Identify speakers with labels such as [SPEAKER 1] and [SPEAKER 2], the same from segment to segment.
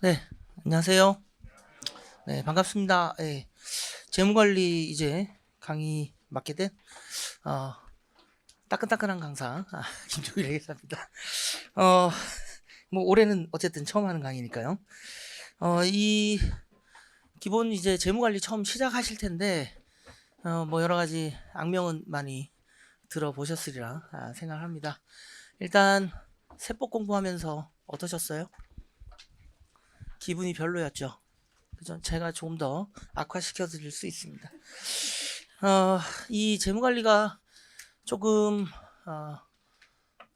[SPEAKER 1] 네, 안녕하세요. 네, 반갑습니다. 예, 재무관리 이제 강의 맡게 된 어, 따끈따끈한 강사 김종일 회계사입니다. 어, 뭐 올해는 어쨌든 처음 하는 강의니까요. 이 기본 이제 재무관리 처음 시작하실 텐데 뭐 여러 가지 악명은 많이 들어보셨으리라 생각합니다. 일단 세법 공부하면서 어떠셨어요? 기분이 별로였죠. 그죠? 제가 조금 더 악화시켜 드릴 수 있습니다. 이 재무 관리가 조금 어,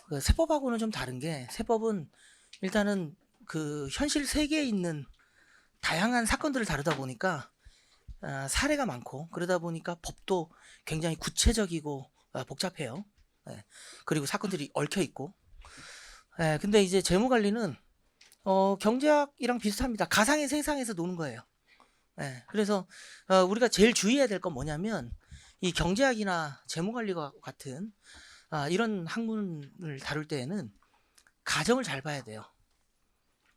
[SPEAKER 1] 그 세법하고는 좀 다른 게, 세법은 일단은 그 현실 세계에 있는 다양한 사건들을 다루다 보니까 사례가 많고, 그러다 보니까 법도 굉장히 구체적이고 복잡해요. 예, 그리고 사건들이 얽혀 있고. 근데 이제 재무 관리는 경제학이랑 비슷합니다. 가상의 세상에서 노는 거예요. 그래서 우리가 제일 주의해야 될 건 뭐냐면, 이 경제학이나 재무관리와 같은 이런 학문을 다룰 때에는 가정을 잘 봐야 돼요.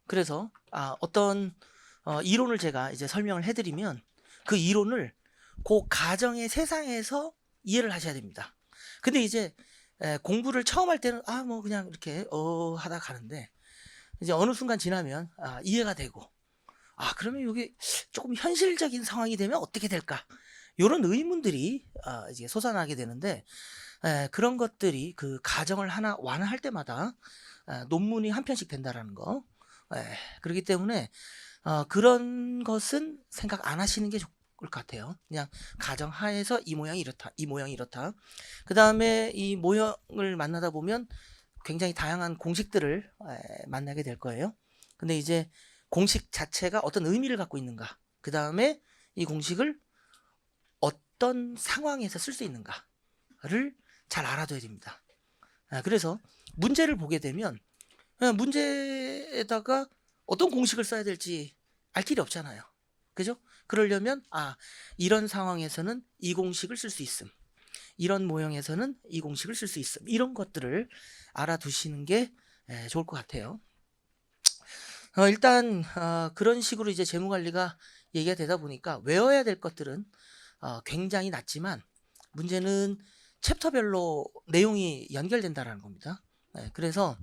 [SPEAKER 1] 그래서 어떤 이론을 제가 이제 설명을 해드리면, 그 이론을 그 가정의 세상에서 이해를 하셔야 됩니다. 근데 이제 공부를 처음 할 때는 뭐 그냥 이렇게 하다 가는데, 이제 어느 순간 지나면 이해가 되고, 그러면 이게 조금 현실적인 상황이 되면 어떻게 될까? 요런 의문들이 이제 솟아나게 되는데, 그런 것들이 그 가정을 하나 완화할 때마다 논문이 한 편씩 된다라는 거. 그렇기 때문에 그런 것은 생각 안 하시는 게 좋을 것 같아요. 그냥 가정 하에서 이 모양이 이렇다, 이 모양이 이렇다. 그 다음에 이 모형을 만나다 보면 굉장히 다양한 공식들을 만나게 될 거예요. 근데 이제 공식 자체가 어떤 의미를 갖고 있는가, 그 다음에 이 공식을 어떤 상황에서 쓸 수 있는가를 잘 알아둬야 됩니다. 그래서 문제를 보게 되면 문제에다가 어떤 공식을 써야 될지 알 길이 없잖아요. 그죠? 그러려면 이런 상황에서는 이 공식을 쓸 수 있음, 이런 모형에서는 이 공식을 쓸 수 있음, 이런 것들을 알아두시는 게 좋을 것 같아요. 일단 그런 식으로 이제 재무관리가 얘기가 되다 보니까 외워야 될 것들은 굉장히 낮지만, 문제는 챕터별로 내용이 연결된다라는 겁니다. 그래서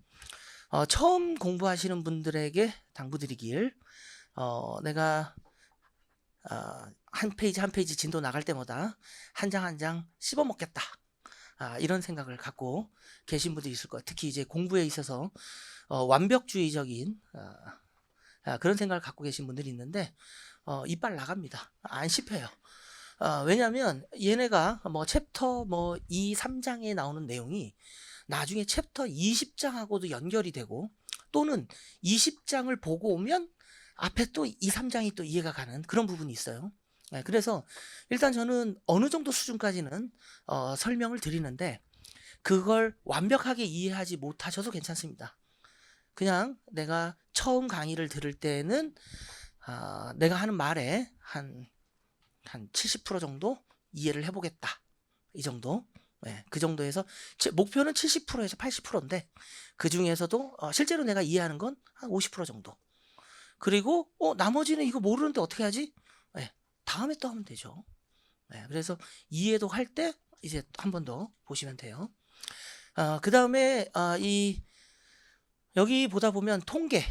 [SPEAKER 1] 처음 공부하시는 분들에게 당부드리길, 내가 한 페이지 한 페이지 진도 나갈 때마다 한 장 한 장 씹어 먹겠다, 이런 생각을 갖고 계신 분들이 있을 거예요. 특히 이제 공부에 있어서 완벽주의적인 그런 생각을 갖고 계신 분들이 있는데, 이빨 나갑니다. 안 씹혀요. 왜냐하면 얘네가 뭐 챕터 뭐 2, 3장에 나오는 내용이 나중에 챕터 20장하고도 연결이 되고, 또는 20장을 보고 오면 앞에 또 2, 3장이 또 이해가 가는 그런 부분이 있어요. 그래서 일단 저는 어느 정도 수준까지는 설명을 드리는데, 그걸 완벽하게 이해하지 못하셔도 괜찮습니다. 그냥 내가 처음 강의를 들을 때는 내가 하는 말에 한 70% 정도 이해를 해보겠다, 이 정도. 그 정도에서 목표는 70%에서 80%인데, 그 중에서도 실제로 내가 이해하는 건 한 50% 정도. 그리고 나머지는 이거 모르는데 어떻게 하지? 다음에 또 하면 되죠. 그래서 이해도 할 때 이제 한 번 더 보시면 돼요. 그 다음에 여기 보다 보면 통계,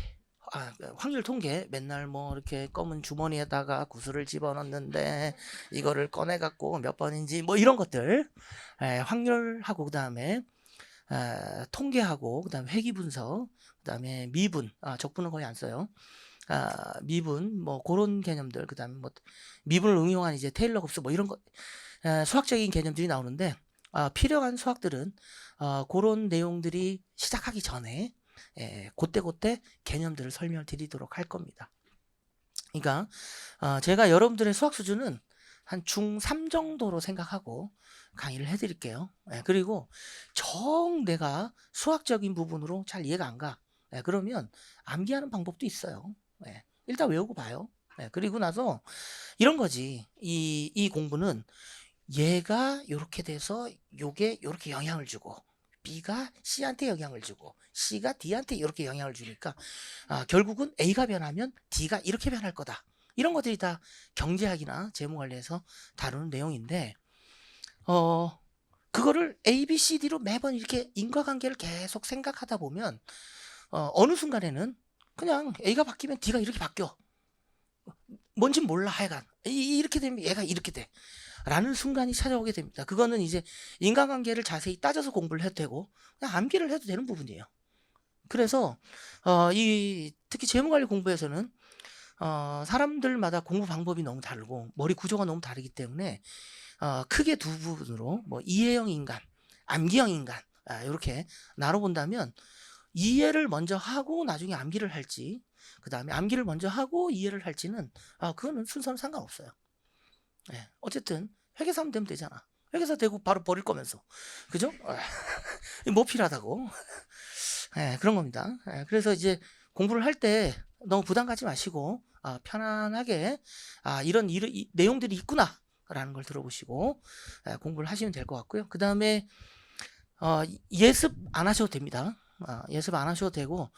[SPEAKER 1] 확률 통계, 맨날 뭐 이렇게 검은 주머니에다가 구슬을 집어넣는데 이거를 꺼내 갖고 몇 번인지 뭐 이런 것들, 확률하고, 그다음에 통계하고, 그다음에 회귀 분석, 그다음에 미분, 적분은 거의 안 써요. 미분 뭐 그런 개념들, 그다음에 뭐 미분을 응용한 이제 테일러 곱수 뭐 이런 거, 수학적인 개념들이 나오는데, 필요한 수학들은 그런 내용들이 시작하기 전에 그때 개념들을 설명을 드리도록 할 겁니다. 그러니까 제가 여러분들의 수학 수준은 한 중3 정도로 생각하고 강의를 해드릴게요. 그리고 정 내가 수학적인 부분으로 잘 이해가 안 가, 그러면 암기하는 방법도 있어요. 일단 외우고 봐요. 그리고 나서 이런 거지, 이 공부는 얘가 요렇게 돼서 요게 요렇게 영향을 주고 B가 C한테 영향을 주고 C가 D한테 이렇게 영향을 주니까 결국은 A가 변하면 D가 이렇게 변할 거다. 이런 것들이 다 경제학이나 재무관리에서 다루는 내용인데 그거를 A, B, C, D로 매번 이렇게 인과관계를 계속 생각하다 보면 어느 순간에는 그냥 A가 바뀌면 D가 이렇게 바뀌어. 뭔진 몰라 하여간 이렇게 되면 얘가 이렇게 돼 라는 순간이 찾아오게 됩니다. 그거는 이제 인간관계를 자세히 따져서 공부를 해도 되고 그냥 암기를 해도 되는 부분이에요. 그래서 특히 재무관리 공부에서는 사람들마다 공부 방법이 너무 다르고 머리 구조가 너무 다르기 때문에 크게 두 부분으로 뭐 이해형 인간, 암기형 인간 이렇게 나눠본다면 이해를 먼저 하고 나중에 암기를 할지 그 다음에 암기를 먼저 하고 이해를 할지는 그거는 순서는 상관없어요. 네, 어쨌든 회계사 하면 되면 되잖아. 회계사 되고 바로 버릴 거면서 그죠? 뭐 필요하다고. 네, 그런 겁니다. 네, 그래서 이제 공부를 할 때 너무 부담 갖지 마시고 편안하게 이런 내용들이 있구나 라는 걸 들어보시고 공부를 하시면 될 것 같고요. 그 다음에 예습 안 하셔도 됩니다. 예습 안 하셔도 되고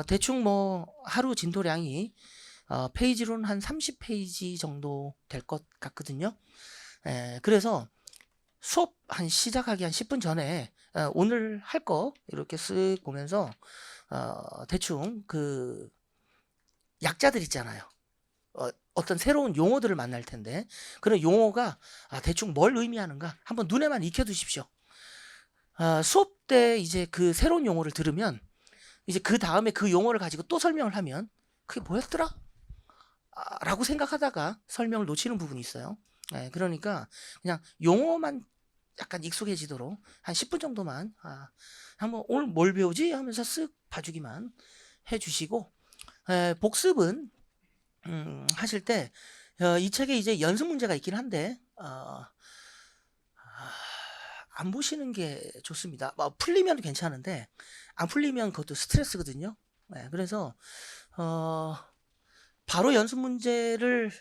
[SPEAKER 1] 대충 뭐 하루 진도량이 페이지로는 한 30페이지 정도 될 것 같거든요. 그래서 수업 시작하기 한 10분 전에 오늘 할 거 이렇게 쓱 보면서 대충 그 약자들 있잖아요. 어떤 새로운 용어들을 만날 텐데 그런 용어가 대충 뭘 의미하는가 한번 눈에만 익혀두십시오. 수업 때 이제 그 새로운 용어를 들으면 이제 그 다음에 그 용어를 가지고 또 설명을 하면 그게 뭐였더라? 라고 생각하다가 설명을 놓치는 부분이 있어요. 그러니까 그냥 용어만 약간 익숙해지도록 한 10분 정도만 한번 오늘 뭘 배우지? 하면서 쓱 봐주기만 해주시고 복습은 하실 때 이 책에 이제 연습 문제가 있긴 한데 안 보시는 게 좋습니다. 풀리면 괜찮은데 안 풀리면 그것도 스트레스거든요. 그래서 바로 연습 문제를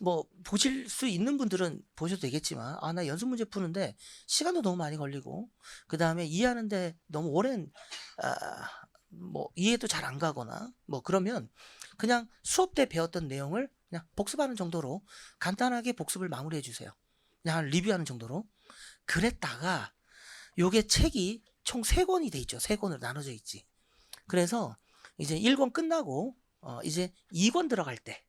[SPEAKER 1] 뭐 보실 수 있는 분들은 보셔도 되겠지만 나 연습 문제 푸는데 시간도 너무 많이 걸리고 그 다음에 이해하는데 너무 오랜 뭐 이해도 잘 안 가거나 뭐 그러면 그냥 수업 때 배웠던 내용을 그냥 복습하는 정도로 간단하게 복습을 마무리해 주세요. 그냥 리뷰하는 정도로. 그랬다가 요게 책이 총 3권이 돼 있죠. 3권으로 나눠져 있지. 그래서 이제 1권 끝나고 이제 2권 들어갈 때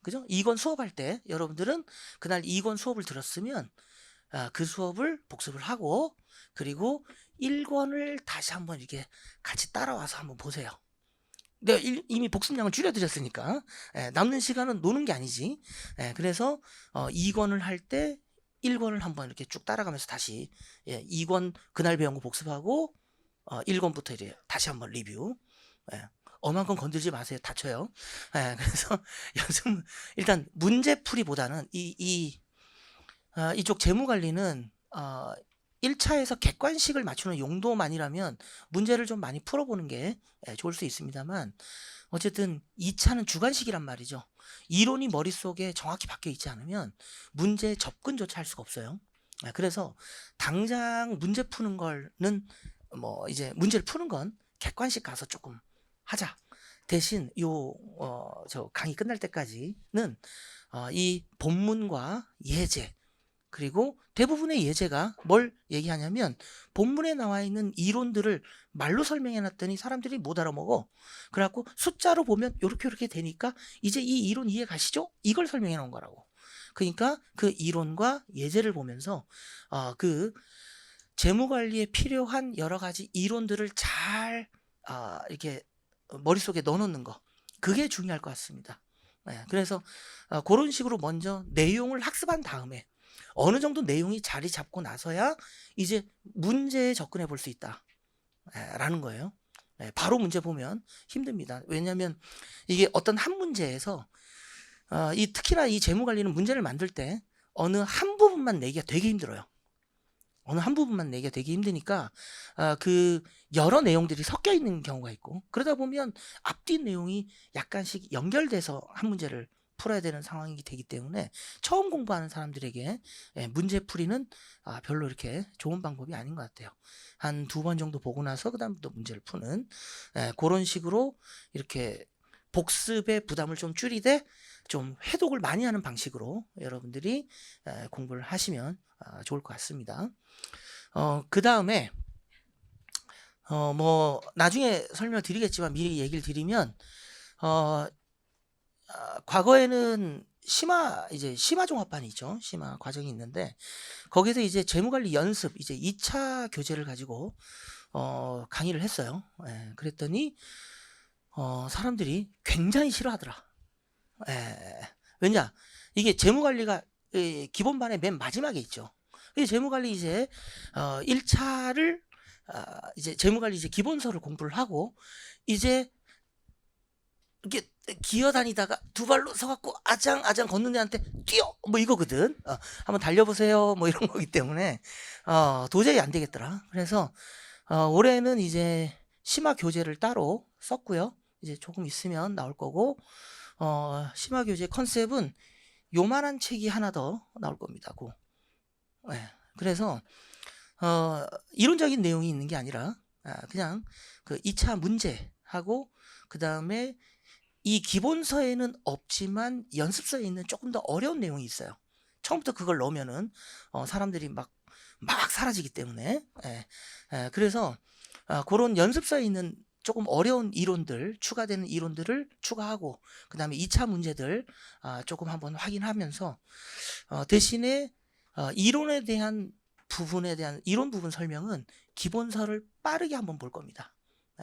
[SPEAKER 1] 그죠? 2권 수업할 때 여러분들은 그날 2권 수업을 들었으면 그 수업을 복습을 하고 그리고 1권을 다시 한번 이렇게 같이 따라와서 한번 보세요. 내가 이미 복습량을 줄여드렸으니까 남는 시간은 노는 게 아니지. 그래서 2권을 할 때 1권을 한번 이렇게 쭉 따라가면서 다시 2권 그날 배운 거 복습하고 1권부터 이제 다시 한번 리뷰. 엄한 건 건들지 마세요. 다쳐요. 그래서 연습 일단 문제풀이보다는 이쪽 재무관리는 1차에서 객관식을 맞추는 용도만이라면 문제를 좀 많이 풀어보는 게 좋을 수 있습니다만 어쨌든 2차는 주관식이란 말이죠. 이론이 머릿속에 정확히 박혀 있지 않으면 문제 접근조차 할 수가 없어요. 그래서 당장 문제 푸는 거는 뭐 이제 문제를 푸는 건 객관식 가서 조금 하자. 대신 저 강의 끝날 때까지는 이 본문과 예제 그리고 대부분의 예제가 뭘 얘기하냐면 본문에 나와 있는 이론들을 말로 설명해 놨더니 사람들이 못 알아먹어. 그래갖고 숫자로 보면 요렇게 되니까 이제 이 이론 이해 가시죠? 이걸 설명해 놓은 거라고. 그러니까 그 이론과 예제를 보면서 그 재무관리에 필요한 여러 가지 이론들을 잘 이렇게 머릿속에 넣어놓는 거 그게 중요할 것 같습니다. 그래서 그런 식으로 먼저 내용을 학습한 다음에 어느 정도 내용이 자리 잡고 나서야 이제 문제에 접근해 볼 수 있다 라는 거예요. 바로 문제 보면 힘듭니다. 왜냐하면 이게 어떤 한 문제에서 특히나 이 재무관리는 문제를 만들 때 어느 한 부분만 내기가 되게 힘들어요. 어느 한 부분만 내기가 되게 힘드니까 그 여러 내용들이 섞여 있는 경우가 있고 그러다 보면 앞뒤 내용이 약간씩 연결돼서 한 문제를 풀어야 되는 상황이 되기 때문에 처음 공부하는 사람들에게 문제풀이는 별로 이렇게 좋은 방법이 아닌 것 같아요. 한 2번 정도 보고 나서 그 다음부터 문제를 푸는 그런 식으로 이렇게 복습의 부담을 좀 줄이되 좀 회독을 많이 하는 방식으로 여러분들이 공부를 하시면 좋을 것 같습니다. 그 다음에 뭐 나중에 설명을 드리겠지만 미리 얘기를 드리면 과거에는 심화 종합반이 있죠. 심화 과정이 있는데 거기서 이제 재무관리 연습 이제 2차 교재를 가지고 강의를 했어요. 그랬더니 사람들이 굉장히 싫어하더라. 왜냐? 이게 재무관리가 기본반의 맨 마지막에 있죠. 이 재무관리 이제 1차를 이제 재무관리 이제 기본서를 공부를 하고 이제 이게 기어다니다가 두 발로 서갖고 아장아장 걷는 애한테 뛰어 뭐 이거거든. 한번 달려보세요 뭐 이런 거기 때문에 도저히 안 되겠더라. 그래서 올해는 이제 심화 교재를 따로 썼고요. 이제 조금 있으면 나올 거고 심화 교재 컨셉은 요만한 책이 하나 더 나올 겁니다. 그래서 이론적인 내용이 있는 게 아니라 그냥 그 2차 문제하고 그 다음에 이 기본서에는 없지만 연습서에 있는 조금 더 어려운 내용이 있어요. 처음부터 그걸 넣으면은 사람들이 막 사라지기 때문에 그래서 그런 연습서에 있는 조금 어려운 이론들 추가되는 이론들을 추가하고 그 다음에 2차 문제들 조금 한번 확인하면서 대신에 이론에 대한 부분에 대한 이론 부분 설명은 기본서를 빠르게 한번 볼 겁니다.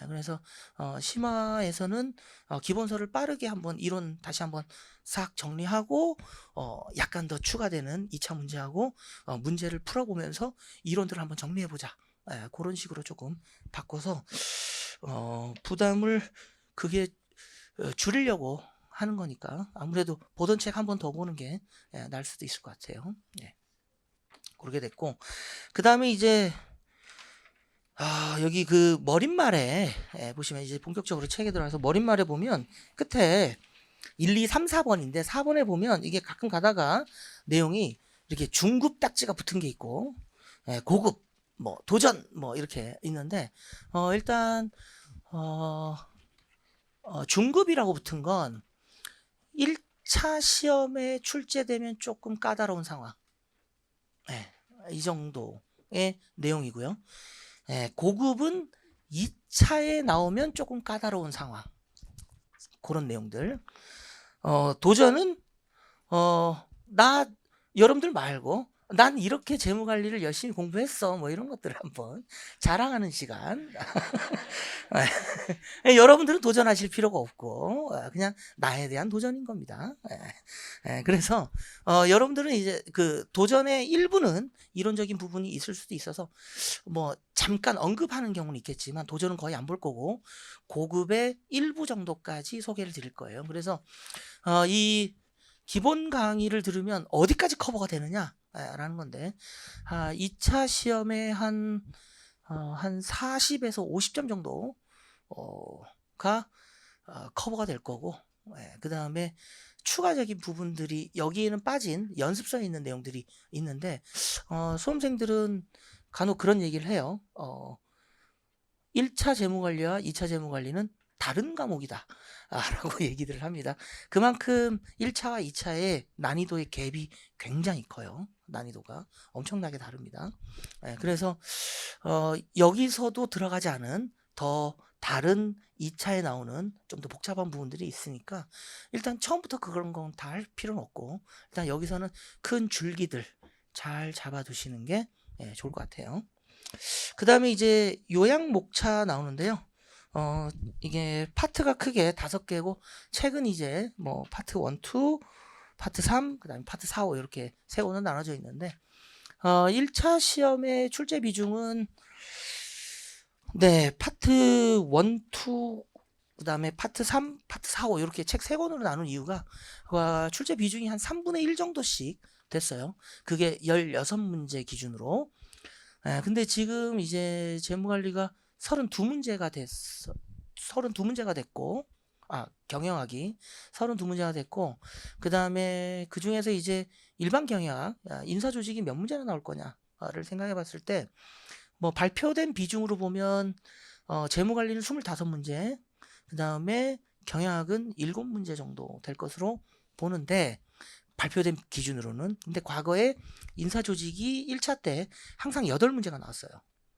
[SPEAKER 1] 그래서 심화에서는 기본서를 빠르게 한번 이론 다시 한번 싹 정리하고 약간 더 추가되는 2차 문제하고 문제를 풀어보면서 이론들을 한번 정리해보자. 그런 식으로 조금 바꿔서 부담을 그게 줄이려고 하는 거니까 아무래도 보던 책 한 번 더 보는 게 나을 수도 있을 것 같아요. 그렇게 됐고 그 다음에 이제 여기 그 머릿말에 보시면 이제 본격적으로 책에 들어가서 머릿말에 보면 끝에 1, 2, 3, 4번인데 4번에 보면 이게 가끔 가다가 내용이 이렇게 중급 딱지가 붙은 게 있고 고급 뭐 도전 뭐 이렇게 있는데 일단 중급이라고 붙은 건 1차 시험에 출제되면 조금 까다로운 상황. 이 정도의 내용이고요. 고급은 2차에 나오면 조금 까다로운 상황. 그런 내용들. 도전은 여러분들 말고 난 이렇게 재무관리를 열심히 공부했어 뭐 이런 것들을 한번 자랑하는 시간. 여러분들은 도전하실 필요가 없고 그냥 나에 대한 도전인 겁니다. 그래서 여러분들은 이제 그 도전의 일부는 이론적인 부분이 있을 수도 있어서 뭐 잠깐 언급하는 경우는 있겠지만 도전은 거의 안 볼 거고 고급의 일부 정도까지 소개를 드릴 거예요. 그래서 이 기본 강의를 들으면 어디까지 커버가 되느냐 라는 건데 2차 시험에 한 40에서 50점 정도가 커버가 될 거고 그 다음에 추가적인 부분들이 여기에는 빠진 연습서에 있는 내용들이 있는데 수험생들은 간혹 그런 얘기를 해요. 1차 재무관리와 2차 재무관리는 다른 과목이다 라고 얘기를 합니다. 그만큼 1차와 2차의 난이도의 갭이 굉장히 커요. 난이도가 엄청나게 다릅니다. 그래서 여기서도 들어가지 않은 더 다른 2차에 나오는 좀 더 복잡한 부분들이 있으니까 일단 처음부터 그런 건 다 할 필요는 없고 일단 여기서는 큰 줄기들 잘 잡아두시는 게 좋을 것 같아요. 그 다음에 이제 요약 목차 나오는데요. 이게 파트가 크게 5개고 책은 이제 뭐 파트 1, 2, 파트 3, 그 다음에 파트 4, 5 이렇게 세 권으로 나눠져 있는데 1차 시험의 출제 비중은 파트 1, 2, 그 다음에 파트 3, 파트 4, 5 이렇게 책 3권으로 나눈 이유가 출제 비중이 한 3분의 1 정도씩 됐어요. 그게 16문제 기준으로. 근데 지금 이제 재무관리가 32문제가 됐고 경영학이 32문제가 됐고, 그 다음에 그 중에서 이제 일반 경영학, 인사조직이 몇 문제나 나올 거냐를 생각해 봤을 때, 뭐 발표된 비중으로 보면, 재무관리는 25문제, 그 다음에 경영학은 7문제 정도 될 것으로 보는데, 발표된 기준으로는. 근데 과거에 인사조직이 1차 때 항상 8문제가 나왔어요.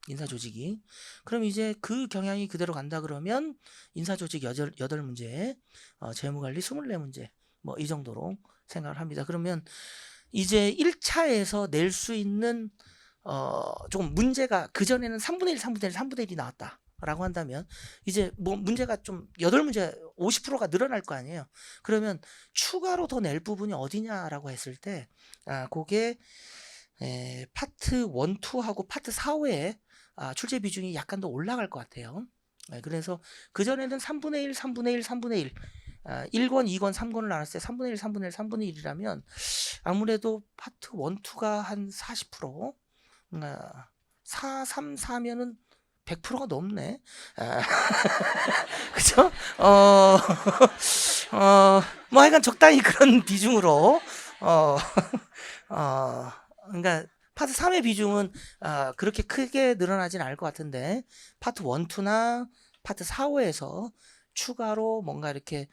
[SPEAKER 1] 인사조직이. 그럼 이제 그 경향이 그대로 간다 그러면 인사조직 8문제, 재무관리 24문제, 뭐 이 정도로 생각을 합니다. 그러면 이제 1차에서 낼 수 있는 조금 문제가 그전에는 3분의 1, 3분의 1, 3분의 1이 나왔다. 라고 한다면 이제 뭐 문제가 좀 8문제 50%가 늘어날 거 아니에요. 그러면 추가로 더 낼 부분이 어디냐라고 했을 때 그게 파트 1, 2하고 파트 4, 5에 출제 비중이 약간 더 올라갈 것 같아요. 그래서 그전에는 3분의 1, 3분의 1, 3분의 1 1권, 2권, 3권을 나눴을 때 3분의 1, 3분의 1, 3분의 1이라면 아무래도 파트 1, 2가 한 40%, 4, 3, 4면은 100%가 넘네. 그죠? 뭐 하여간 적당히 그런 비중으로, 그러니까 파트 3의 비중은 그렇게 크게 늘어나진 않을 것 같은데, 파트 1, 2나 파트 4, 5에서 추가로 뭔가 이렇게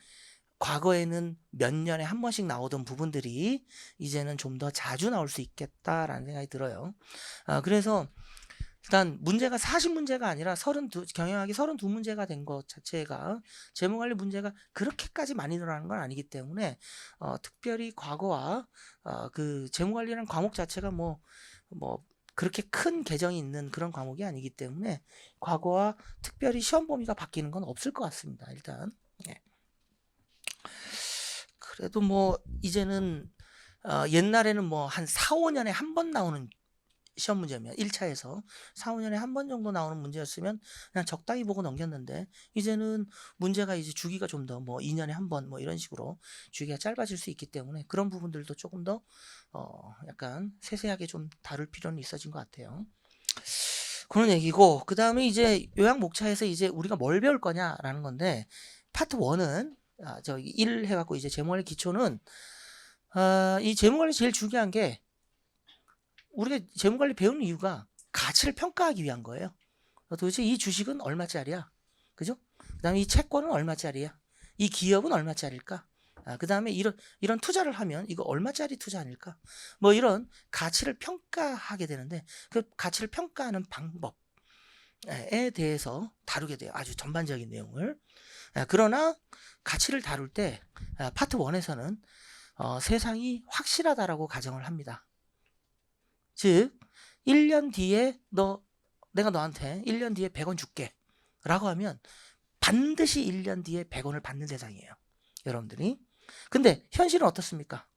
[SPEAKER 1] 과거에는 몇 년에 한 번씩 나오던 부분들이 이제는 좀 더 자주 나올 수 있겠다라는 생각이 들어요. 그래서 일단 문제가 40문제가 아니라 경영학이 32문제가 된 것 자체가 재무관리 문제가 그렇게까지 많이 늘어나는 건 아니기 때문에 특별히 과거와 그 재무관리라는 과목 자체가 뭐 그렇게 큰 개정이 있는 그런 과목이 아니기 때문에 과거와 특별히 시험 범위가 바뀌는 건 없을 것 같습니다. 일단 그래도 뭐 이제는 옛날에는 뭐 한 4, 5년에 한 번 나오는 시험 문제면 1차에서 4, 5년에 한 번 정도 나오는 문제였으면 그냥 적당히 보고 넘겼는데 이제는 문제가 이제 주기가 좀 더 뭐 2년에 한 번 뭐 이런 식으로 주기가 짧아질 수 있기 때문에 그런 부분들도 조금 더 약간 세세하게 좀 다룰 필요는 있어진 것 같아요. 그런 얘기고 그 다음에 이제 요약 목차에서 이제 우리가 뭘 배울 거냐라는 건데 파트 1은 저기 1 해갖고 이제 재무관리 기초는 이 재무관리 제일 중요한 게 우리가 재무관리 배우는 이유가 가치를 평가하기 위한 거예요. 도대체 이 주식은 얼마짜리야? 그죠? 그 다음에 이 채권은 얼마짜리야? 이 기업은 얼마짜리일까? 그 다음에 이런 투자를 하면 이거 얼마짜리 투자 아닐까? 뭐 이런 가치를 평가하게 되는데 그 가치를 평가하는 방법에 대해서 다루게 돼요. 아주 전반적인 내용을. 그러나 가치를 다룰 때 파트 1에서는 세상이 확실하다라고 가정을 합니다. 즉 1년 뒤에 내가 너한테 1년 뒤에 100원 줄게 라고 하면 반드시 1년 뒤에 100원을 받는 세상이에요. 여러분들이. 근데 현실은 어떻습니까?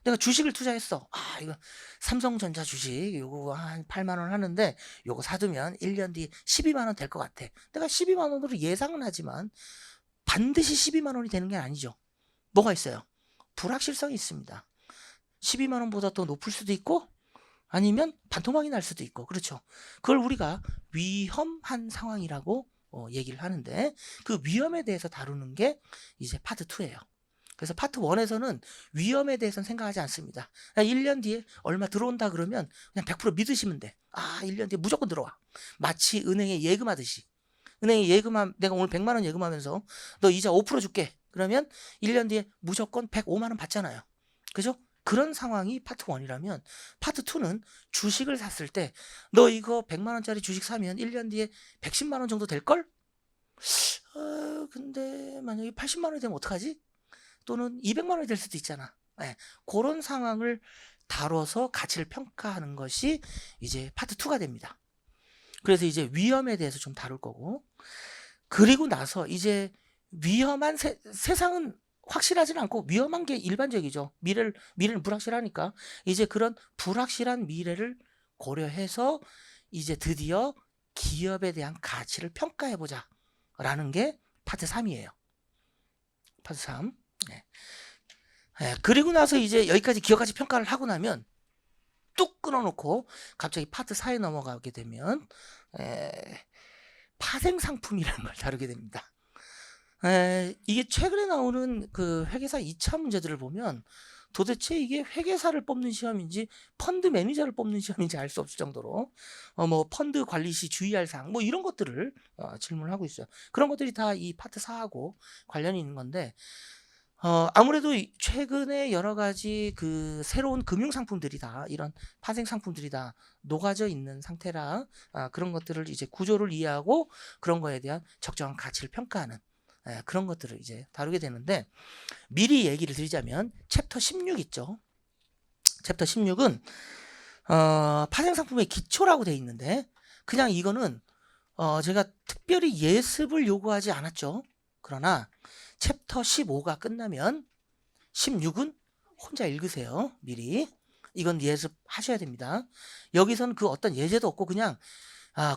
[SPEAKER 1] 내가 주식을 투자했어. 이거 삼성전자 주식 요거 한 8만 원 하는데 요거 사두면 1년 뒤에 12만 원 될 것 같아. 내가 12만 원으로 예상은 하지만 반드시 12만 원이 되는 게 아니죠. 뭐가 있어요? 불확실성이 있습니다. 12만 원보다 더 높을 수도 있고 아니면 반토막이 날 수도 있고 그렇죠. 그걸 우리가 위험한 상황이라고 얘기를 하는데 그 위험에 대해서 다루는 게 이제 파트 2예요. 그래서 파트 1에서는 위험에 대해서는 생각하지 않습니다. 1년 뒤에 얼마 들어온다 그러면 그냥 100% 믿으시면 돼. 1년 뒤에 무조건 들어와. 마치 은행에 예금하듯이. 은행에 내가 오늘 100만 원 예금하면서 너 이자 5% 줄게. 그러면 1년 뒤에 무조건 105만 원 받잖아요. 그죠? 그런 상황이 파트 1이라면 파트 2는 주식을 샀을 때 너 이거 100만 원짜리 주식 사면 1년 뒤에 110만 원 정도 될걸? 근데 만약에 80만 원이 되면 어떡하지? 또는 200만 원이 될 수도 있잖아. 그런 상황을 다뤄서 가치를 평가하는 것이 이제 파트 2가 됩니다. 그래서 이제 위험에 대해서 좀 다룰 거고 그리고 나서 이제 위험한 세상은 확실하지는 않고 위험한 게 일반적이죠. 미래는 불확실하니까 이제 그런 불확실한 미래를 고려해서 이제 드디어 기업에 대한 가치를 평가해보자 라는 게 파트 3이에요. 파트 3. 그리고 나서 이제 여기까지 기업 가치 평가를 하고 나면 뚝 끊어놓고 갑자기 파트 4에 넘어가게 되면 파생상품이라는 걸 다루게 됩니다. 이게 최근에 나오는 그 회계사 2차 문제들을 보면 도대체 이게 회계사를 뽑는 시험인지 펀드 매니저를 뽑는 시험인지 알 수 없을 정도로 뭐 펀드 관리 시 주의할 사항 뭐 이런 것들을 질문을 하고 있어요. 그런 것들이 다 이 파트 4하고 관련이 있는 건데 아무래도 최근에 여러 가지 그 새로운 금융 상품들이 다 이런 파생 상품들이 다 녹아져 있는 상태라 그런 것들을 이제 구조를 이해하고 그런 거에 대한 적정한 가치를 평가하는 그런 것들을 이제 다루게 되는데 미리 얘기를 드리자면 챕터 16 있죠. 챕터 16은 파생 상품의 기초라고 돼 있는데 그냥 이거는 제가 특별히 예습을 요구하지 않았죠. 그러나 챕터 15가 끝나면 16은 혼자 읽으세요. 미리. 이건 예습하셔야 됩니다. 여기서는 그 어떤 예제도 없고 그냥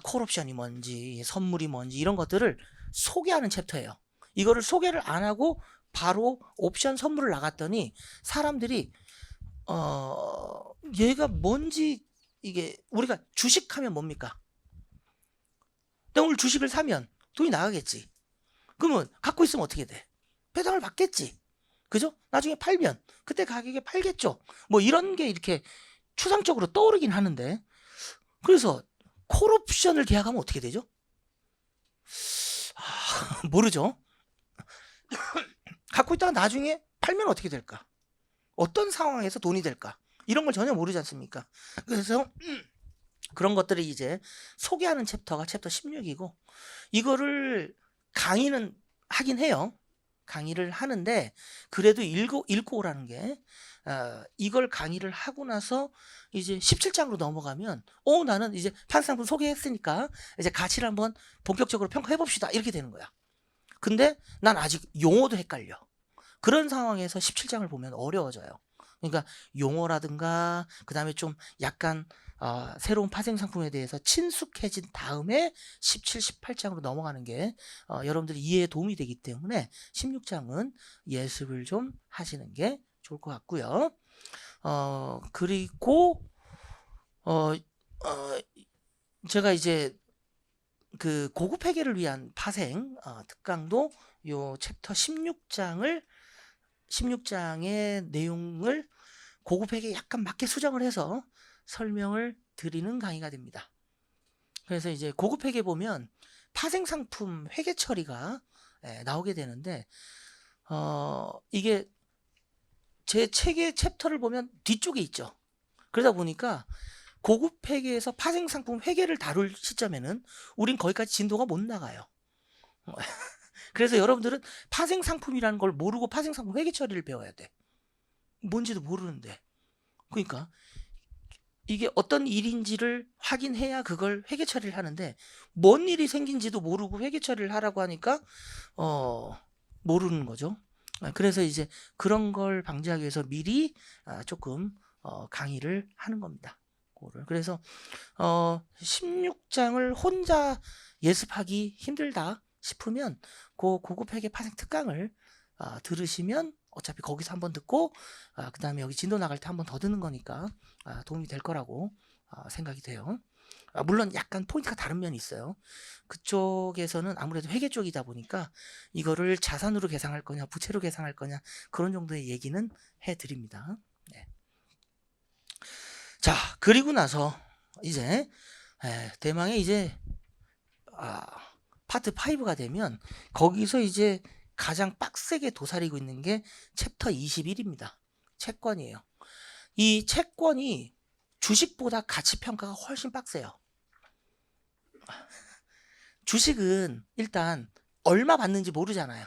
[SPEAKER 1] 콜옵션이 뭔지 선물이 뭔지 이런 것들을 소개하는 챕터예요. 이거를 소개를 안 하고 바로 옵션 선물을 나갔더니 사람들이 얘가 뭔지 이게 우리가 주식하면 뭡니까? 내가 오늘 주식을 사면 돈이 나가겠지. 그러면 갖고 있으면 어떻게 돼? 배당을 받겠지. 그죠? 나중에 팔면 그때 가격에 팔겠죠. 뭐 이런 게 이렇게 추상적으로 떠오르긴 하는데 그래서 콜옵션을 계약하면 어떻게 되죠? 모르죠. 갖고 있다가 나중에 팔면 어떻게 될까? 어떤 상황에서 돈이 될까? 이런 걸 전혀 모르지 않습니까? 그래서 그런 것들을 이제 소개하는 챕터가 챕터 16이고 이거를 강의는 하긴 해요. 강의를 하는데 그래도 읽고 오라는 게 이걸 강의를 하고 나서 이제 17장으로 넘어가면 나는 이제 판상품 소개했으니까 이제 가치를 한번 본격적으로 평가해 봅시다 이렇게 되는 거야. 근데 난 아직 용어도 헷갈려. 그런 상황에서 17장을 보면 어려워져요. 그러니까 용어라든가 그다음에 좀 약간 새로운 파생 상품에 대해서 친숙해진 다음에 17, 18장으로 넘어가는 게 여러분들이 이해에 도움이 되기 때문에 16장은 예습을 좀 하시는 게 좋을 것 같고요. 그리고 제가 이제 그 고급 회계를 위한 파생 특강도 요 챕터 16장의 내용을 고급 회계에 약간 맞게 수정을 해서 설명을 드리는 강의가 됩니다. 그래서 이제 고급 회계 보면 파생 상품 회계 처리가 나오게 되는데 이게 제 책의 챕터를 보면 뒤쪽에 있죠. 그러다 보니까 고급 회계에서 파생 상품 회계를 다룰 시점에는 우린 거기까지 진도가 못 나가요. 그래서 여러분들은 파생 상품이라는 걸 모르고 파생 상품 회계 처리를 배워야 돼. 뭔지도 모르는데. 그러니까 이게 어떤 일인지를 확인해야 그걸 회계 처리를 하는데 뭔 일이 생긴지도 모르고 회계 처리를 하라고 하니까 모르는 거죠. 그래서 이제 그런 걸 방지하기 위해서 미리 조금 강의를 하는 겁니다. 그래서 16장을 혼자 예습하기 힘들다 싶으면 그 고급 회계 파생 특강을 들으시면 어차피 거기서 한번 듣고 그 다음에 여기 진도 나갈 때 한번 더 듣는 거니까 도움이 될 거라고 생각이 돼요. 물론 약간 포인트가 다른 면이 있어요. 그쪽에서는 아무래도 회계 쪽이다 보니까 이거를 자산으로 계상할 거냐 부채로 계상할 거냐 그런 정도의 얘기는 해드립니다. 네. 자 그리고 나서 이제 대망의 이제 파트 5가 되면 거기서 이제 가장 빡세게 도사리고 있는 게 챕터 21입니다. 채권이에요. 이 채권이 주식보다 가치평가가 훨씬 빡세요. 주식은 일단 얼마 받는지 모르잖아요.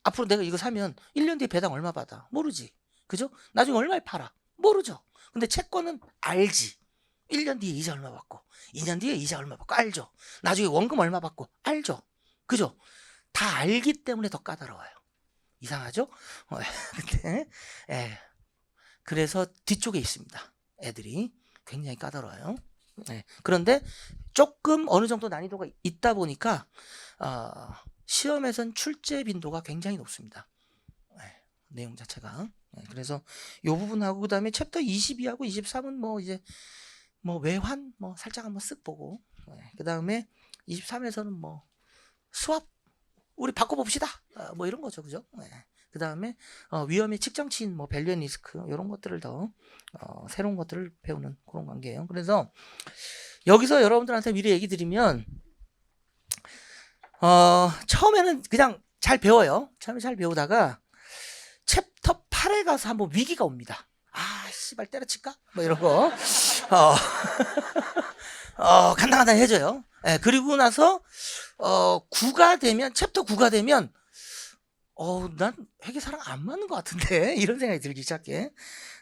[SPEAKER 1] 앞으로 내가 이거 사면 1년 뒤에 배당 얼마 받아? 모르지. 그죠? 나중에 얼마에 팔아? 모르죠. 근데 채권은 알지. 1년 뒤에 이자 얼마 받고 2년 뒤에 이자 얼마 받고 알죠. 나중에 원금 얼마 받고 알죠. 그죠? 다 알기 때문에 더 까다로워요. 이상하죠? 근데 그래서 뒤쪽에 있습니다. 애들이 굉장히 까다로워요. 그런데 조금 어느 정도 난이도가 있다 보니까 시험에선 출제 빈도가 굉장히 높습니다. 내용 자체가. 그래서 이 부분하고 그다음에 챕터 22하고 23은 뭐 이제 뭐 외환 뭐 살짝 한번 쓱 보고 그다음에 23에서는 뭐 수압 우리 바꿔봅시다. 뭐 이런 거죠, 그죠? 네. 그 다음에 위험의 측정치인 뭐 밸류 앤 리스크 이런 것들을 더 새로운 것들을 배우는 그런 관계예요. 그래서 여기서 여러분들한테 미리 얘기 드리면 처음에는 그냥 잘 배워요. 처음에 잘 배우다가 챕터 8에 가서 한번 위기가 옵니다. 아, 씨발 때려칠까? 뭐 이런 거. 간당간당해져요. 예, 그리고 나서 9가 되면 챕터 9가 되면 난 회계사랑 안 맞는 것 같은데 이런 생각이 들기 시작해.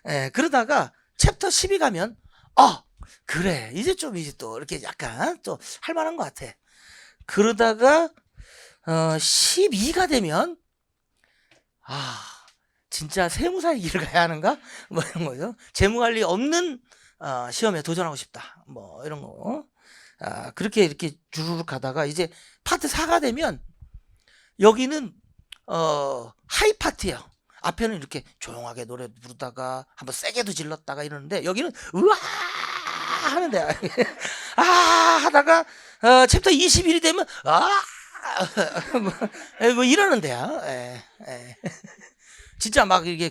[SPEAKER 1] 예, 그러다가 챕터 10이 가면 그래 이제 또 이렇게 약간 또 할만한 것 같아. 그러다가 12가 되면 진짜 세무사의 길을 가야 하는가? 뭐 이런 거죠. 재무관리 없는 시험에 도전하고 싶다. 뭐 이런 거. 그렇게 이렇게 주르륵 가다가 이제 파트 4가 되면 여기는 하이 파트예요. 앞에는 이렇게 조용하게 노래 부르다가 한번 세게도 질렀다가 이러는데 여기는 으아 하는데 하다가 챕터 21이 되면 뭐 이러는 데야. 진짜 막 이게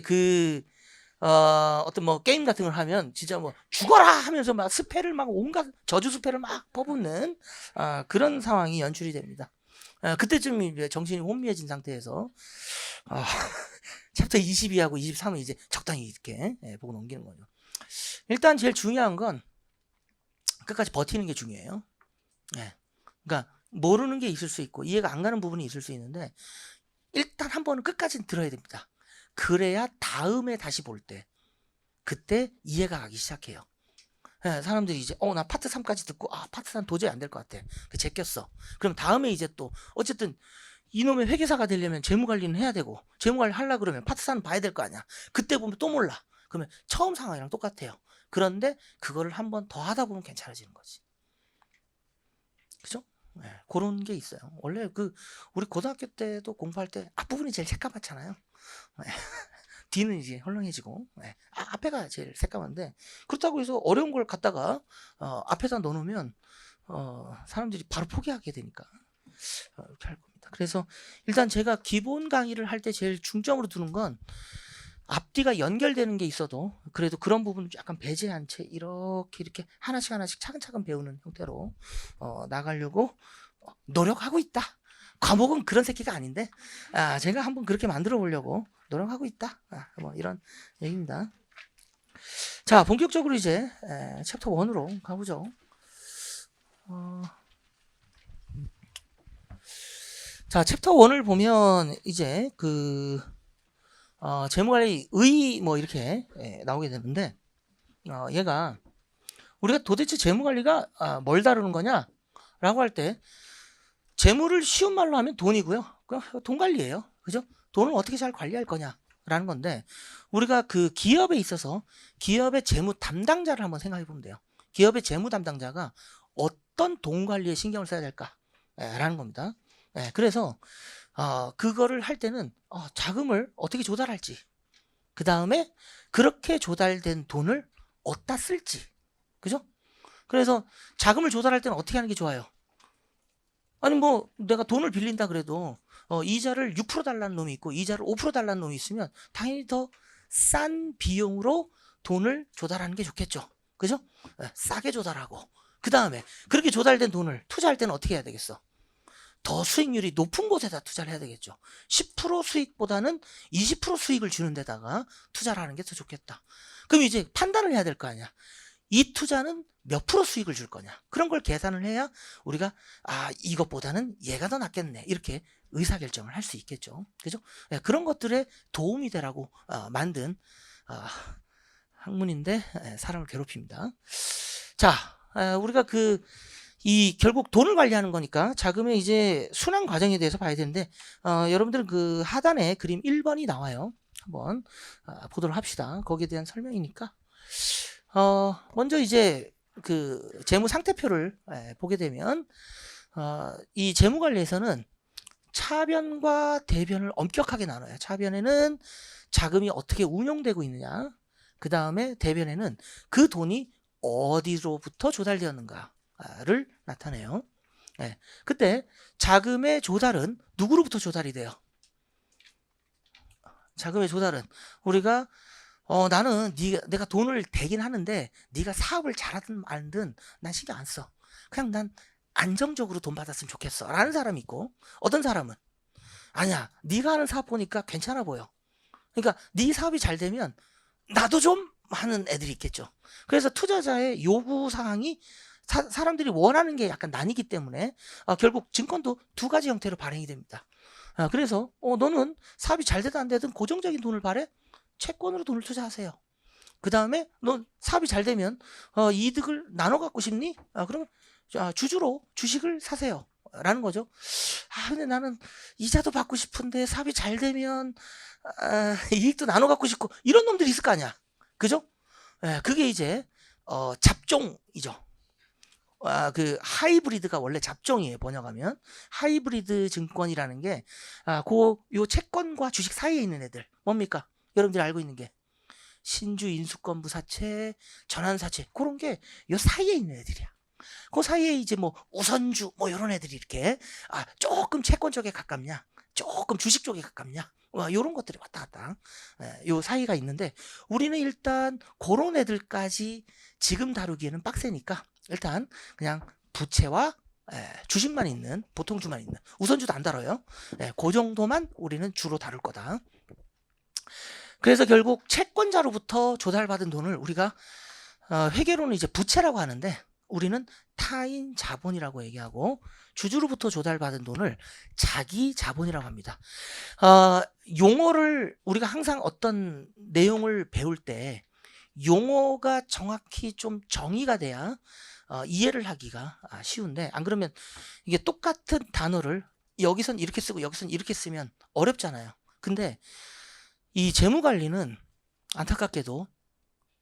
[SPEAKER 1] 어떤 뭐 게임 같은 걸 하면 진짜 뭐 죽어라 하면서 막 스펠을 막 온갖 저주 스펠을 막 퍼붓는 그런 상황이 연출이 됩니다. 그때쯤 이제 정신이 혼미해진 상태에서 챕터 22하고 23은 이제 적당히 이렇게 보고 넘기는 거죠. 일단 제일 중요한 건 끝까지 버티는 게 중요해요. 그러니까 모르는 게 있을 수 있고 이해가 안 가는 부분이 있을 수 있는데 일단 한 번은 끝까지 들어야 됩니다. 그래야 다음에 다시 볼 때 그때 이해가 가기 시작해요. 사람들이 이제 나 파트 3까지 듣고 파트 3 도저히 안 될 것 같아. 제꼈어. 그럼 다음에 이제 또 어쨌든 이놈의 회계사가 되려면 재무관리는 해야 되고 재무관리 하려고 그러면 파트 4는 봐야 될 거 아니야. 그때 보면 또 몰라. 그러면 처음 상황이랑 똑같아요. 그런데 그거를 한 번 더 하다 보면 괜찮아지는 거지. 그죠? 그런 게 있어요. 원래 우리 고등학교 때도 공부할 때 앞부분이 제일 새까맣잖아요. 뒤는 이제 헐렁해지고 앞에가 제일 새까만데 그렇다고 해서 어려운 걸 갖다가 앞에다 넣어놓으면 사람들이 바로 포기하게 되니까 이렇게 할 겁니다. 그래서 일단 제가 기본 강의를 할 때 제일 중점으로 두는 건 앞뒤가 연결되는 게 있어도 그래도 그런 부분을 약간 배제한 채 이렇게 하나씩 차근차근 배우는 형태로 나가려고 노력하고 있다. 과목은 그런 새끼가 아닌데 제가 한번 그렇게 만들어 보려고 노력하고 있다. 뭐 이런 얘기입니다. 자, 본격적으로 이제 챕터 1으로 가보죠. 자, 챕터 1을 보면 이제 재무관리 의 뭐 이렇게 나오게 되는데 얘가 우리가 도대체 재무관리가 뭘 다루는 거냐 라고 할 때 재무를 쉬운 말로 하면 돈이고요. 돈 관리예요. 그죠? 돈을 어떻게 잘 관리할 거냐라는 건데 우리가 그 기업에 있어서 기업의 재무 담당자를 한번 생각해 보면 돼요. 기업의 재무 담당자가 어떤 돈 관리에 신경을 써야 될까라는 겁니다. 그래서 그거를 할 때는 자금을 어떻게 조달할지, 그 다음에 그렇게 조달된 돈을 어디다 쓸지, 그죠? 그래서 자금을 조달할 때는 어떻게 하는 게 좋아요? 아니 뭐 내가 돈을 빌린다 그래도 이자를 6% 달라는 놈이 있고 이자를 5% 달라는 놈이 있으면 당연히 더 싼 비용으로 돈을 조달하는 게 좋겠죠. 그죠? 싸게 조달하고 그 다음에 그렇게 조달된 돈을 투자할 때는 어떻게 해야 되겠어? 더 수익률이 높은 곳에다 투자를 해야 되겠죠. 10% 수익보다는 20% 수익을 주는 데다가 투자를 하는 게 더 좋겠다. 그럼 이제 판단을 해야 될 거 아니야. 이 투자는 몇 프로 수익을 줄 거냐. 그런 걸 계산을 해야 우리가 이것보다는 얘가 더 낫겠네. 이렇게 의사결정을 할 수 있겠죠. 그죠? 그런 것들에 도움이 되라고 만든 학문인데 사람을 괴롭힙니다. 자, 우리가 결국 돈을 관리하는 거니까 자금의 이제 순환 과정에 대해서 봐야 되는데 여러분들은 그 하단에 그림 1번이 나와요. 한번 보도록 합시다. 거기에 대한 설명이니까 먼저 이제 그 재무 상태표를 보게 되면 이 재무 관리에서는 차변과 대변을 엄격하게 나눠요. 차변에는 자금이 어떻게 운용되고 있느냐, 그 다음에 대변에는 그 돈이 어디로부터 조달되었는가를 나타내요. 예. 그때 자금의 조달은 누구로부터 조달이 돼요? 자금의 조달은 우리가 나는 내가 돈을 대긴 하는데 네가 사업을 잘하든 말든 난 신경 안 써. 그냥 난 안정적으로 돈 받았으면 좋겠어 라는 사람이 있고, 어떤 사람은 아니야, 네가 하는 사업 보니까 괜찮아 보여. 그러니까 네 사업이 잘 되면 나도 좀 하는 애들이 있겠죠. 그래서 투자자의 요구 사항이 사람들이 원하는 게 약간 나뉘기 때문에 결국 증권도 두 가지 형태로 발행이 됩니다. 그래서 너는 사업이 잘 되든 안 되든 고정적인 돈을 바래? 채권으로 돈을 투자하세요. 그 다음에 너 사업이 잘 되면 이득을 나눠 갖고 싶니? 그러면 주주로 주식을 사세요 라는 거죠. 근데 나는 이자도 받고 싶은데 사업이 잘 되면 이익도 나눠 갖고 싶고, 이런 놈들이 있을 거 아니야. 그죠? 그게 이제 잡종이죠. 그 하이브리드가 원래 잡종이에요. 번역하면 하이브리드 증권이라는 게 요 채권과 주식 사이에 있는 애들 뭡니까? 여러분들이 알고 있는 게 신주 인수권부 사채, 전환사채, 그런 게 요 사이에 있는 애들이야. 그 사이에 이제 뭐 우선주 뭐 이런 애들이 이렇게 조금 채권 쪽에 가깝냐, 조금 주식 쪽에 가깝냐, 요런 것들이 왔다 갔다 요 사이가 있는데, 우리는 일단 그런 애들까지 지금 다루기에는 빡세니까 일단 그냥 부채와 주식만 있는, 보통주만 있는, 우선주도 안 다뤄요. 그 정도만 우리는 주로 다룰 거다. 그래서 결국 채권자로부터 조달받은 돈을 우리가 회계로는 이제 부채라고 하는데, 우리는 타인 자본이라고 얘기하고, 주주로부터 조달받은 돈을 자기 자본이라고 합니다. 용어를 우리가 항상 어떤 내용을 배울 때 용어가 정확히 좀 정의가 돼야 이해를 하기가 쉬운데, 안 그러면 이게 똑같은 단어를 여기선 이렇게 쓰고 여기선 이렇게 쓰면 어렵잖아요. 근데 이 재무관리는 안타깝게도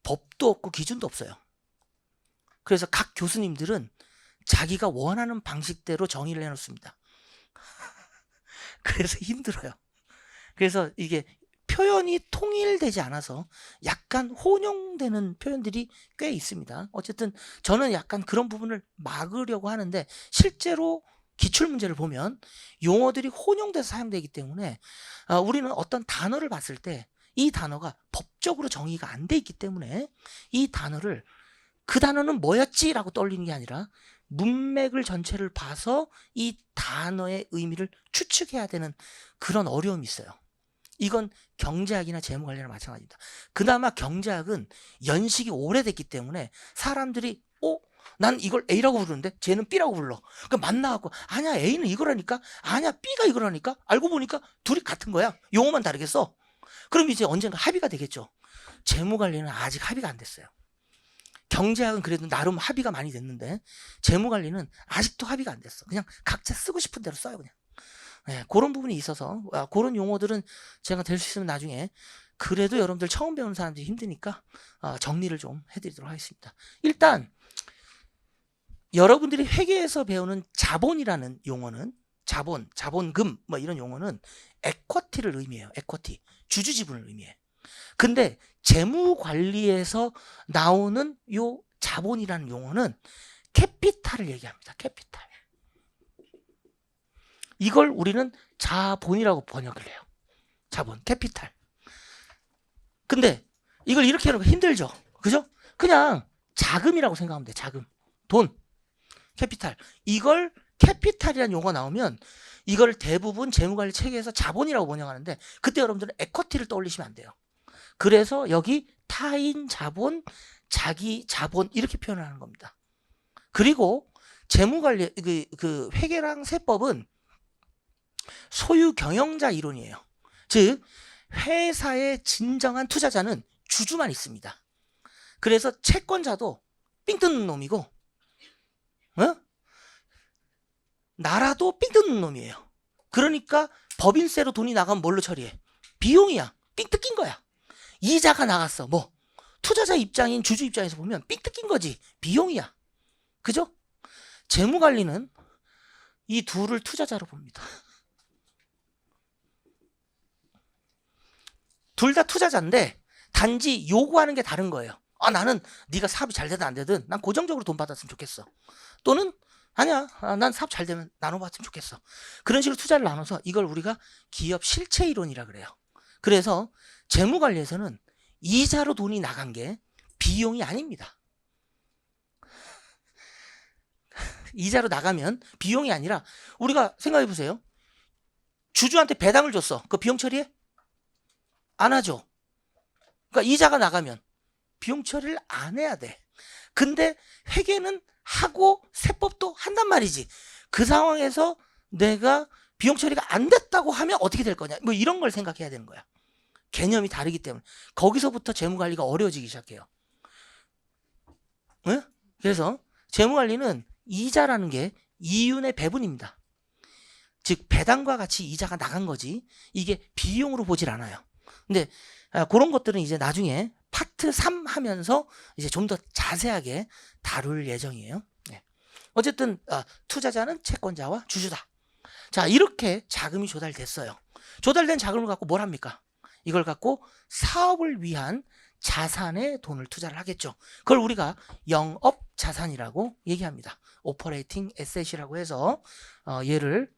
[SPEAKER 1] 법도 없고 기준도 없어요. 그래서 각 교수님들은 자기가 원하는 방식대로 정의를 해놓습니다. 그래서 힘들어요. 그래서 이게 표현이 통일되지 않아서 약간 혼용되는 표현들이 꽤 있습니다. 어쨌든 저는 약간 그런 부분을 막으려고 하는데, 실제로 기출문제를 보면 용어들이 혼용돼서 사용되기 때문에 우리는 어떤 단어를 봤을 때 이 단어가 법적으로 정의가 안 돼 있기 때문에 이 단어를 그 단어는 뭐였지? 라고 떠올리는 게 아니라 문맥을 전체를 봐서 이 단어의 의미를 추측해야 되는 그런 어려움이 있어요. 이건 경제학이나 재무관리나 마찬가지입니다. 그나마 경제학은 연식이 오래됐기 때문에 사람들이 난 이걸 A라고 부르는데 쟤는 B라고 불러. 그러니까 만나갖고 아니야 A는 이거라니까, 아니야 B가 이거라니까, 알고 보니까 둘이 같은 거야. 용어만 다르겠어. 그럼 이제 언젠가 합의가 되겠죠. 재무관리는 아직 합의가 안 됐어요. 경제학은 그래도 나름 합의가 많이 됐는데 재무관리는 아직도 합의가 안 됐어. 그냥 각자 쓰고 싶은 대로 써요 그냥. 그런 부분이 있어서 그런 용어들은 제가 될 수 있으면 나중에, 그래도 여러분들 처음 배우는 사람들이 힘드니까 정리를 좀 해드리도록 하겠습니다. 일단 여러분들이 회계에서 배우는 자본이라는 용어는, 자본, 자본금 뭐 이런 용어는 에쿼티를 의미해요. 에쿼티, 주주지분을 의미해. 근데 재무관리에서 나오는 요 자본이라는 용어는 캐피탈을 얘기합니다. 캐피탈. 이걸 우리는 자본이라고 번역을 해요. 자본, 캐피탈. 근데 이걸 이렇게 하는 거 힘들죠. 그죠? 그냥 자금이라고 생각하면 돼. 자금, 돈, 캐피탈. 이걸 캐피탈이라는 용어가 나오면 이걸 대부분 재무관리 체계에서 자본이라고 번역하는데, 그때 여러분들은 에쿼티를 떠올리시면 안 돼요. 그래서 여기 타인 자본, 자기 자본 이렇게 표현을 하는 겁니다. 그리고 재무관리 그 회계랑 세법은 소유 경영자 이론이에요. 즉 회사의 진정한 투자자는 주주만 있습니다. 그래서 채권자도 삥 뜯는 놈이고 나라도 삥 뜯는 놈이에요. 그러니까 법인세로 돈이 나가면 뭘로 처리해? 비용이야. 삥 뜯긴 거야. 이자가 나갔어. 뭐 투자자 입장인 주주 입장에서 보면 삥 뜯긴 거지. 비용이야. 그죠? 재무관리는 이 둘을 투자자로 봅니다. 둘 다 투자자인데 단지 요구하는 게 다른 거예요. 나는 네가 사업이 잘 되든 안 되든 난 고정적으로 돈 받았으면 좋겠어. 또는 아니야. 난 사업 잘 되면 나눠봤으면 좋겠어. 그런 식으로 투자를 나눠서 이걸 우리가 기업 실체 이론이라 그래요. 그래서 재무관리에서는 이자로 돈이 나간 게 비용이 아닙니다. 이자로 나가면 비용이 아니라 우리가 생각해 보세요. 주주한테 배당을 줬어. 그 비용 처리해? 안 하죠. 그러니까 이자가 나가면 비용 처리를 안 해야 돼. 근데 회계는 하고 세법도 한단 말이지. 그 상황에서 내가 비용 처리가 안 됐다고 하면 어떻게 될 거냐. 뭐 이런 걸 생각해야 되는 거야. 개념이 다르기 때문에. 거기서부터 재무관리가 어려워지기 시작해요. 네? 그래서 재무관리는 이자라는 게 이윤의 배분입니다. 즉 배당과 같이 이자가 나간 거지 이게 비용으로 보질 않아요. 근데 그런 것들은 이제 나중에 파트 3 하면서 이제 좀 더 자세하게 다룰 예정이에요. 네. 어쨌든 투자자는 채권자와 주주다. 자, 이렇게 자금이 조달됐어요. 조달된 자금을 갖고 뭘 합니까? 이걸 갖고 사업을 위한 자산에 돈을 투자를 하겠죠. 그걸 우리가 영업 자산이라고 얘기합니다. 오퍼레이팅 에셋이라고 해서 얘를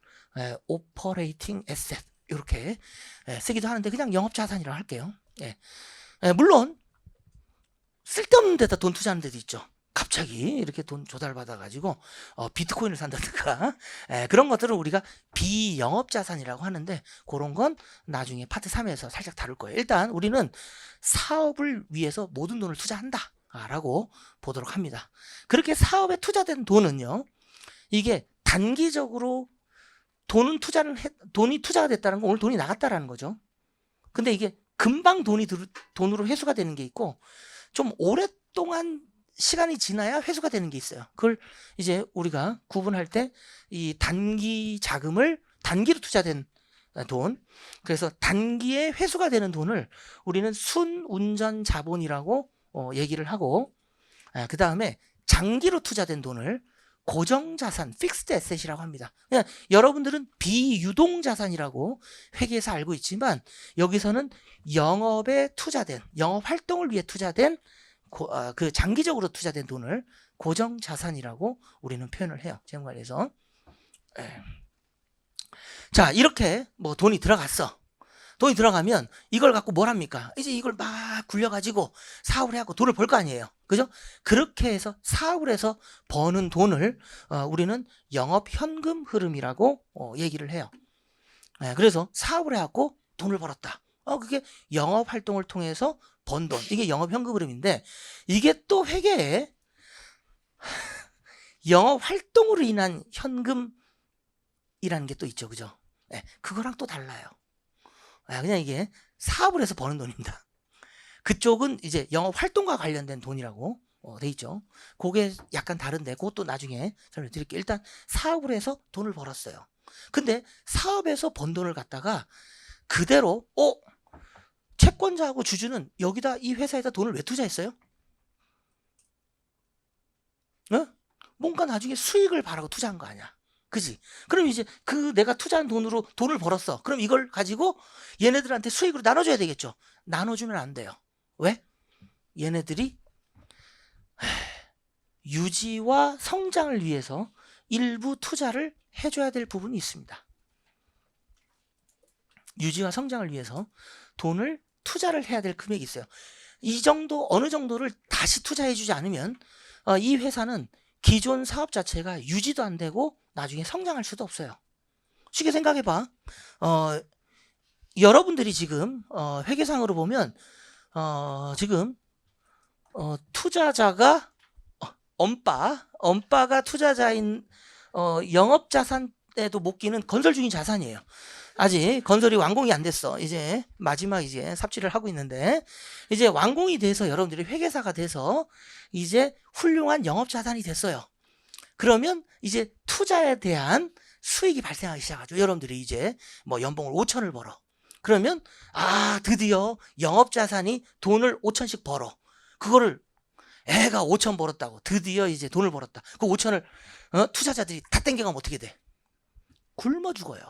[SPEAKER 1] 오퍼레이팅 에셋 이렇게 쓰기도 하는데 그냥 영업 자산이라고 할게요. 물론 쓸데없는 데다 돈 투자하는 데도 있죠. 갑자기 이렇게 돈 조달받아가지고 비트코인을 산다든가 그런 것들은 우리가 비영업 자산이라고 하는데 그런 건 나중에 파트 3에서 살짝 다룰 거예요. 일단 우리는 사업을 위해서 모든 돈을 투자한다 라고 보도록 합니다. 그렇게 사업에 투자된 돈은요, 이게 단기적으로 돈이 투자가 됐다는 건 오늘 돈이 나갔다라는 거죠. 근데 이게 금방 돈으로 회수가 되는 게 있고 좀 오랫동안 시간이 지나야 회수가 되는 게 있어요. 그걸 이제 우리가 구분할 때 이 단기 자금을 단기로 투자된 돈, 그래서 단기에 회수가 되는 돈을 우리는 순운전 자본이라고 얘기를 하고, 그 다음에 장기로 투자된 돈을 고정자산, 픽스드 에셋이라고 합니다. 그냥 여러분들은 비유동 자산이라고 회계에서 알고 있지만 여기서는 영업에 투자된, 영업 활동을 위해 투자된 그 장기적으로 투자된 돈을 고정자산이라고 우리는 표현을 해요. 재무관리에서. 자, 이렇게 뭐 돈이 들어갔어. 돈이 들어가면 이걸 갖고 뭘 합니까? 이제 이걸 막 굴려가지고 사업을 해갖고 돈을 벌 거 아니에요. 그죠? 그렇게 해서 사업을 해서 버는 돈을 우리는 영업 현금 흐름이라고 얘기를 해요. 그래서 사업을 해갖고 돈을 벌었다. 그게 영업 활동을 통해서 번 돈. 이게 영업 현금 흐름인데 이게 또 회계에 영업 활동으로 인한 현금이라는 게 또 있죠. 그죠? 그거랑 또 달라요. 그냥 이게 사업을 해서 버는 돈입니다. 그쪽은 이제 영업 활동과 관련된 돈이라고 돼 있죠. 그게 약간 다른데 그것도 나중에 설명드릴게요. 일단 사업을 해서 돈을 벌었어요. 근데 사업에서 번 돈을 갖다가 그대로 채권자하고 주주는 여기다 이 회사에다 돈을 왜 투자했어요? 뭔가 나중에 수익을 바라고 투자한 거 아니야. 그지? 그럼 이제 그 내가 투자한 돈으로 돈을 벌었어. 그럼 이걸 가지고 얘네들한테 수익으로 나눠줘야 되겠죠. 나눠주면 안 돼요. 왜? 얘네들이 유지와 성장을 위해서 일부 투자를 해줘야 될 부분이 있습니다. 유지와 성장을 위해서 돈을 투자를 해야 될 금액이 있어요. 이 정도 어느 정도를 다시 투자해주지 않으면 이 회사는 기존 사업 자체가 유지도 안 되고 나중에 성장할 수도 없어요. 쉽게 생각해봐. 여러분들이 지금 회계상으로 보면 지금 투자자가 엄빠가 투자자인 영업자산에도 못 끼는 건설 중인 자산이에요. 아직 건설이 완공이 안 됐어. 이제 마지막 이제 삽질을 하고 있는데 이제 완공이 돼서 여러분들이 회계사가 돼서 이제 훌륭한 영업자산이 됐어요. 그러면 이제 투자에 대한 수익이 발생하기 시작하죠. 여러분들이 이제 뭐 연봉을 5천을 벌어. 그러면 드디어 영업자산이 돈을 5천씩 벌어. 그거를 애가 5천 벌었다고 드디어 이제 돈을 벌었다. 그 5천을 투자자들이 다 땡겨가면 어떻게 돼? 굶어 죽어요.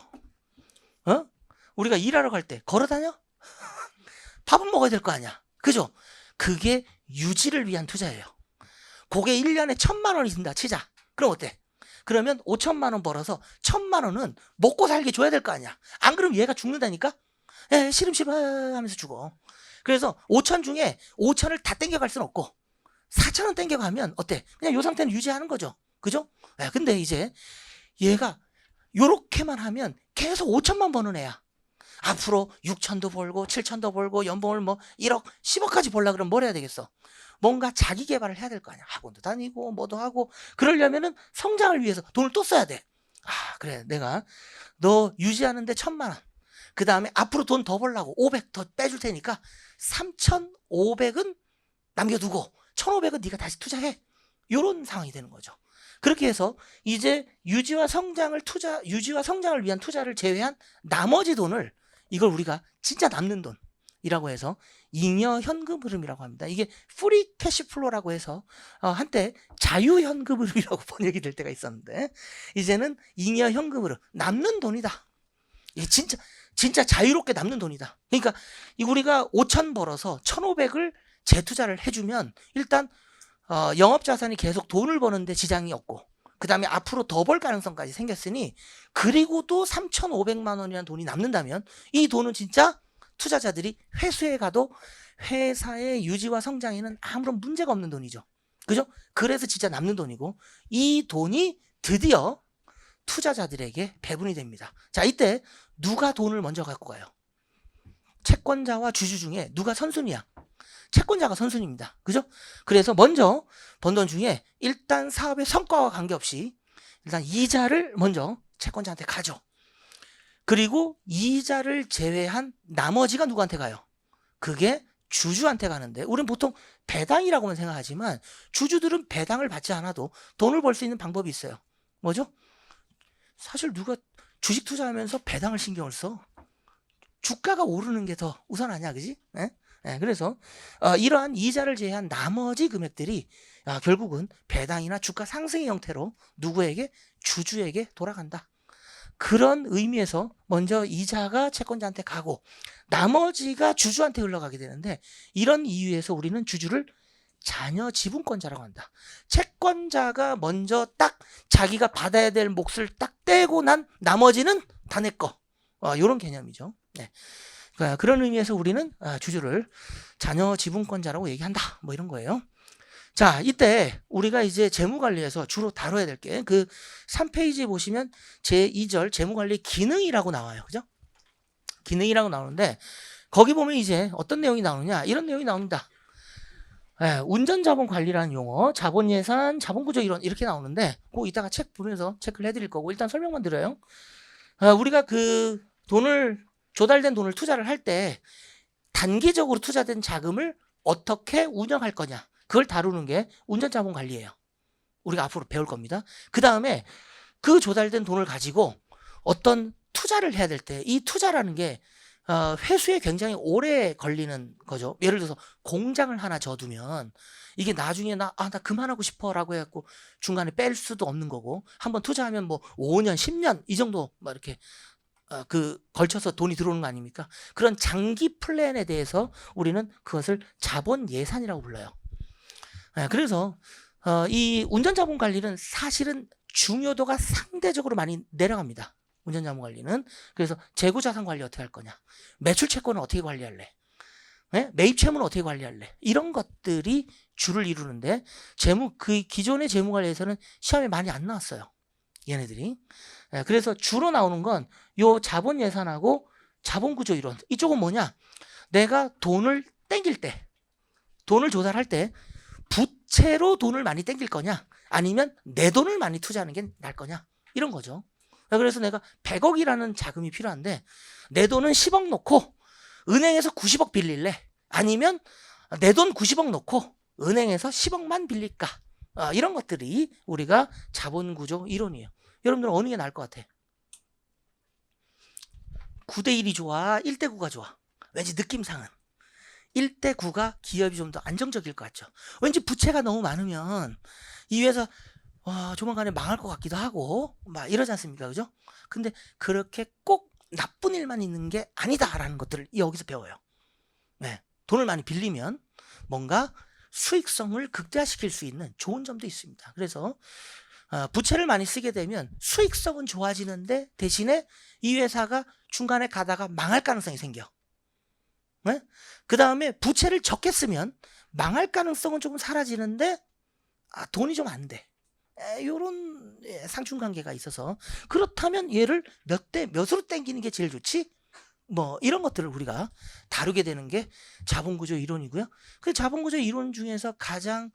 [SPEAKER 1] 우리가 일하러 갈 때 걸어 다녀? 밥은 먹어야 될 거 아니야. 그죠? 그게 유지를 위한 투자예요. 그게 1년에 1,000만 원이 든다 치자. 그럼 어때? 그러면 5천만 원 벌어서 1,000만 원은 먹고 살게 줘야 될 거 아니야. 안 그러면 얘가 죽는다니까. 예, 싫음 하면서 죽어. 그래서 5천 중에 5천을 다 땡겨갈 수는 없고 4천 원 땡겨가면 어때? 그냥 요 상태는 유지하는 거죠. 그죠? 예, 근데 이제 얘가 요렇게만 하면 계속 5천만 버는 애야. 앞으로 6천도 벌고 7천도 벌고 연봉을 뭐 1억 10억까지 벌라 그러면 뭘 해야 되겠어? 뭔가 자기 개발을 해야 될 거 아니야. 학원도 다니고 뭐도 하고. 그러려면은 성장을 위해서 돈을 또 써야 돼. 아, 그래, 내가 너 유지하는데 1,000만 원, 그 다음에 앞으로 돈 더 벌라고 500 더 빼줄 테니까 3,500은 남겨두고 1,500은 네가 다시 투자해. 요런 상황이 되는 거죠. 그렇게 해서 이제 유지와 성장을 위한 투자를 제외한 나머지 돈을, 이걸 우리가 진짜 남는 돈이라고 해서 잉여 현금 흐름이라고 합니다. 이게 프리 캐시플로라고 해서 한때 자유 현금 흐름이라고 번역이 될 때가 있었는데, 이제는 잉여 현금 흐름, 남는 돈이다. 이게 진짜 자유롭게 남는 돈이다. 그러니까 우리가 5천 벌어서 1,500을 재투자를 해주면 일단 영업자산이 계속 돈을 버는데 지장이 없고, 그 다음에 앞으로 더 벌 가능성까지 생겼으니, 그리고 또 3,500만 원이라는 돈이 남는다면 이 돈은 진짜 투자자들이 회수해 가도 회사의 유지와 성장에는 아무런 문제가 없는 돈이죠. 그죠? 그래서 진짜 남는 돈이고, 이 돈이 드디어 투자자들에게 배분이 됩니다. 자, 이때 누가 돈을 먼저 갖고 가요? 채권자와 주주 중에 누가 선순위야? 채권자가 선순위입니다. 그죠? 그래서 먼저 번 돈 중에 일단 사업의 성과와 관계없이 일단 이자를 먼저 채권자한테 가죠. 그리고 이자를 제외한 나머지가 누구한테 가요? 그게 주주한테 가는데, 우리는 보통 배당이라고만 생각하지만 주주들은 배당을 받지 않아도 돈을 벌 수 있는 방법이 있어요. 뭐죠? 사실 누가 주식 투자하면서 배당을 신경을 써? 주가가 오르는 게 더 우선하냐, 그지? 그래서 이러한 이자를 제외한 나머지 금액들이 결국은 배당이나 주가 상승의 형태로 누구에게? 주주에게 돌아간다. 그런 의미에서 먼저 이자가 채권자한테 가고 나머지가 주주한테 흘러가게 되는데, 이런 이유에서 우리는 주주를 자녀 지분권자라고 한다. 채권자가 먼저 딱 자기가 받아야 될 몫을 딱 떼고 난 나머지는 다 내 거. 이런 개념이죠. 네. 그런 의미에서 우리는 주주를 자녀 지분권자라고 얘기한다. 뭐 이런 거예요. 자, 이때 우리가 이제 재무관리에서 주로 다뤄야 될 게, 그 3페이지 보시면 제2절 재무관리 기능이라고 나와요. 그죠? 기능이라고 나오는데, 거기 보면 이제 어떤 내용이 나오느냐, 이런 내용이 나옵니다. 운전자본 관리라는 용어, 자본예산, 자본구조 이론 이렇게 나오는데, 그 이따가 책 보면서 체크를 해드릴 거고, 일단 설명만 드려요. 우리가 그 조달된 돈을 투자를 할 때 단기적으로 투자된 자금을 어떻게 운영할 거냐, 그걸 다루는 게 운전자본 관리예요. 우리가 앞으로 배울 겁니다. 그 다음에 그 조달된 돈을 가지고 어떤 투자를 해야 될 때, 이 투자라는 게 회수에 굉장히 오래 걸리는 거죠. 예를 들어서 공장을 하나 져두면 이게 나중에 나 그만하고 싶어 라고 해갖고 중간에 뺄 수도 없는 거고, 한번 투자하면 뭐 5년, 10년 이 정도 막 이렇게 걸쳐서 돈이 들어오는 거 아닙니까? 그런 장기 플랜에 대해서 우리는 그것을 자본 예산이라고 불러요. 그래서 이 운전자본 관리는 사실은 중요도가 상대적으로 많이 내려갑니다. 운전자본 관리는. 그래서 재고자산 관리 어떻게 할 거냐, 매출 채권은 어떻게 관리할래, 매입 채무는 어떻게 관리할래, 이런 것들이 주를 이루는데, 그 기존의 재무관리에서는 시험에 많이 안 나왔어요, 얘네들이. 그래서 주로 나오는 건 요 자본 예산하고 자본구조 이론. 이쪽은 뭐냐, 내가 돈을 땡길 때, 돈을 조달할 때 부채로 돈을 많이 땡길 거냐, 아니면 내 돈을 많이 투자하는 게 나을 거냐, 이런 거죠. 그래서 내가 100억이라는 자금이 필요한데 내 돈은 10억 놓고 은행에서 90억 빌릴래, 아니면 내 돈 90억 놓고 은행에서 10억만 빌릴까, 이런 것들이 우리가 자본구조 이론이에요. 여러분들은 어느 게 나을 것 같아? 9대1이 좋아, 1대9가 좋아? 왠지 느낌상은 1대9가 기업이 좀 더 안정적일 것 같죠. 왠지 부채가 너무 많으면 이 회사 조만간에 망할 것 같기도 하고 막 이러지 않습니까? 그죠? 근데 그렇게 꼭 나쁜 일만 있는 게 아니다라는 것들을 여기서 배워요. 돈을 많이 빌리면 뭔가 수익성을 극대화시킬 수 있는 좋은 점도 있습니다. 그래서 부채를 많이 쓰게 되면 수익성은 좋아지는데 대신에 이 회사가 중간에 가다가 망할 가능성이 생겨. 네? 그 다음에 부채를 적게 쓰면 망할 가능성은 조금 사라지는데 돈이 좀 안 돼. 요런 상충관계가 있어서 그렇다면 얘를 몇으로 땡기는 게 제일 좋지? 뭐 이런 것들을 우리가 다루게 되는 게 자본구조 이론이고요. 그 자본구조 이론 중에서 가장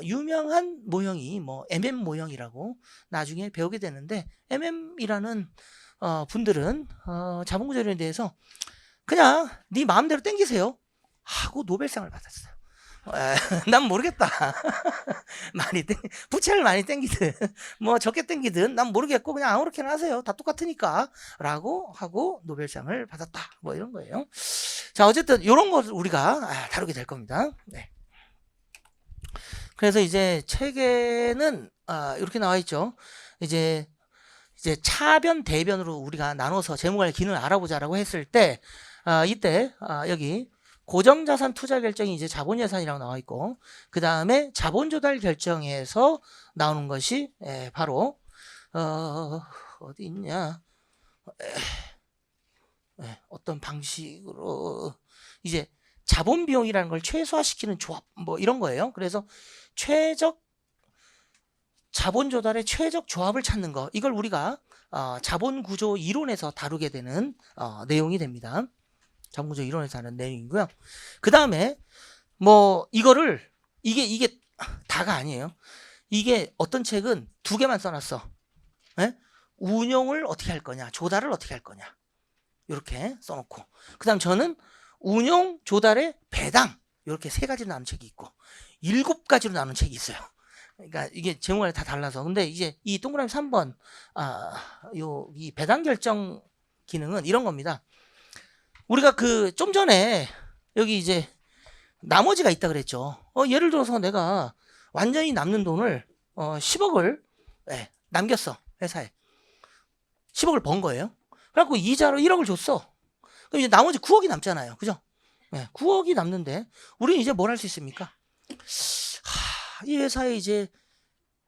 [SPEAKER 1] 유명한 모형이 뭐 MM 모형이라고 나중에 배우게 되는데, MM이라는 분들은 자본구조 이론에 대해서 그냥 네 마음대로 땡기세요 하고 노벨상을 받았어요. 난 모르겠다. 부채를 많이 땡기든 뭐 적게 땡기든 난 모르겠고 그냥 아무렇게나 하세요. 다 똑같으니까 라고 하고 노벨상을 받았다. 뭐 이런 거예요. 자, 어쨌든 이런 것을 우리가 다루게 될 겁니다. 네. 그래서 이제 책에는 이렇게 나와 있죠. 이제 차변 대변으로 우리가 나눠서 재무관리 기능을 알아보자라고 했을 때 이때 여기 고정자산 투자 결정이 이제 자본예산이라고 나와 있고, 그 다음에 자본조달 결정에서 나오는 것이 바로 어디 있냐, 어떤 방식으로 이제 자본 비용이라는 걸 최소화시키는 조합 뭐 이런 거예요. 그래서 자본 조달의 최적 조합을 찾는 거, 이걸 우리가 자본 구조 이론에서 다루게 되는 내용이 됩니다. 자본 구조 이론에서 하는 내용이고요. 그 다음에 뭐 이거를 이게 다가 아니에요. 이게 어떤 책은 2개만 써놨어. 운용을 어떻게 할 거냐, 조달을 어떻게 할 거냐, 이렇게 써놓고, 그 다음 저는 운용, 조달의 배당, 이렇게 3가지로 나눈 책이 있고 7가지로 나눈 책이 있어요. 그러니까 이게 제목이 다 달라서. 근데 이제 이 동그라미 3번 이 배당 결정 기능은 이런 겁니다. 우리가 좀 전에 여기 이제 나머지가 있다 그랬죠. 예를 들어서 내가 완전히 남는 돈을 10억을 남겼어. 회사에 10억을 번 거예요. 그래갖고 이자로 1억을 줬어. 그럼 이제 나머지 9억이 남잖아요. 그죠? 9억이 남는데 우리는 이제 뭘 할 수 있습니까? 이 회사에 이제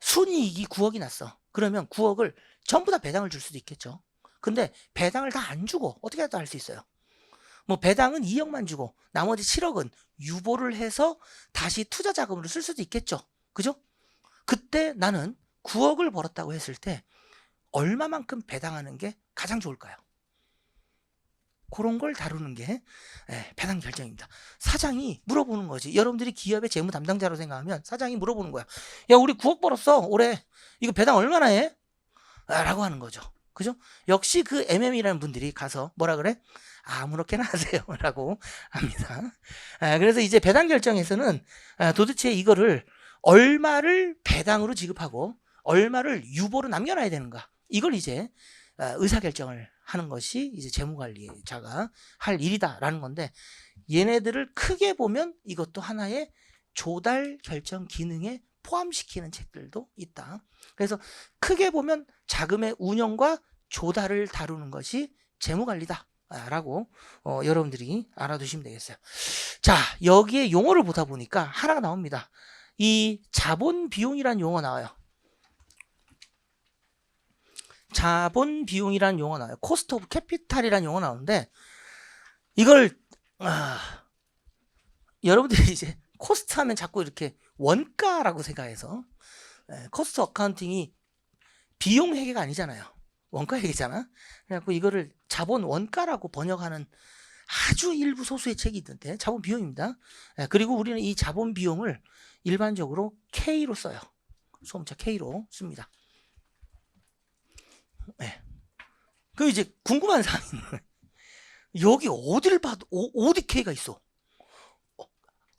[SPEAKER 1] 순이익이 9억이 났어. 그러면 9억을 전부 다 배당을 줄 수도 있겠죠. 근데 배당을 다 안 주고 어떻게 할 수 있어요? 뭐 배당은 2억만 주고 나머지 7억은 유보를 해서 다시 투자 자금으로 쓸 수도 있겠죠. 그죠? 그때 나는 9억을 벌었다고 했을 때 얼마만큼 배당하는 게 가장 좋을까요? 그런 걸 다루는 게 배당 결정입니다. 사장이 물어보는 거지. 여러분들이 기업의 재무 담당자로 생각하면 사장이 물어보는 거야. 야, 우리 9억 벌었어 올해. 이거 배당 얼마나 해? 라고 하는 거죠. 그죠? 역시 그 MM이라는 분들이 가서 뭐라 그래? 아무렇게나 하세요 라고 합니다. 그래서 이제 배당 결정에서는 도대체 이거를 얼마를 배당으로 지급하고 얼마를 유보로 남겨놔야 되는가, 이걸 이제 의사결정을 하는 것이 이제 재무관리자가 할 일이다라는 건데, 얘네들을 크게 보면 이것도 하나의 조달 결정 기능에 포함시키는 책들도 있다. 그래서 크게 보면 자금의 운영과 조달을 다루는 것이 재무관리다 라고 여러분들이 알아두시면 되겠어요. 자, 여기에 용어를 보다 보니까 하나가 나옵니다. 이 자본 비용이라는 용어 나와요. 자본 비용이라는 용어 나와요. 코스트 오브 캐피탈이라는 용어 나오는데, 이걸 여러분들이 이제 코스트 하면 자꾸 이렇게 원가라고 생각해서, 코스트 어카운팅이 비용 회계가 아니잖아요. 원가 회계잖아. 그래갖고 이거를 자본 원가라고 번역하는 아주 일부 소수의 책이 있는데 자본 비용입니다. 그리고 우리는 이 자본 비용을 일반적으로 K로 써요. 소음차 K로 씁니다. 그 이제 궁금한 사항이 있는 거예요. 여기 어디를 봐도 어디 K가 있어?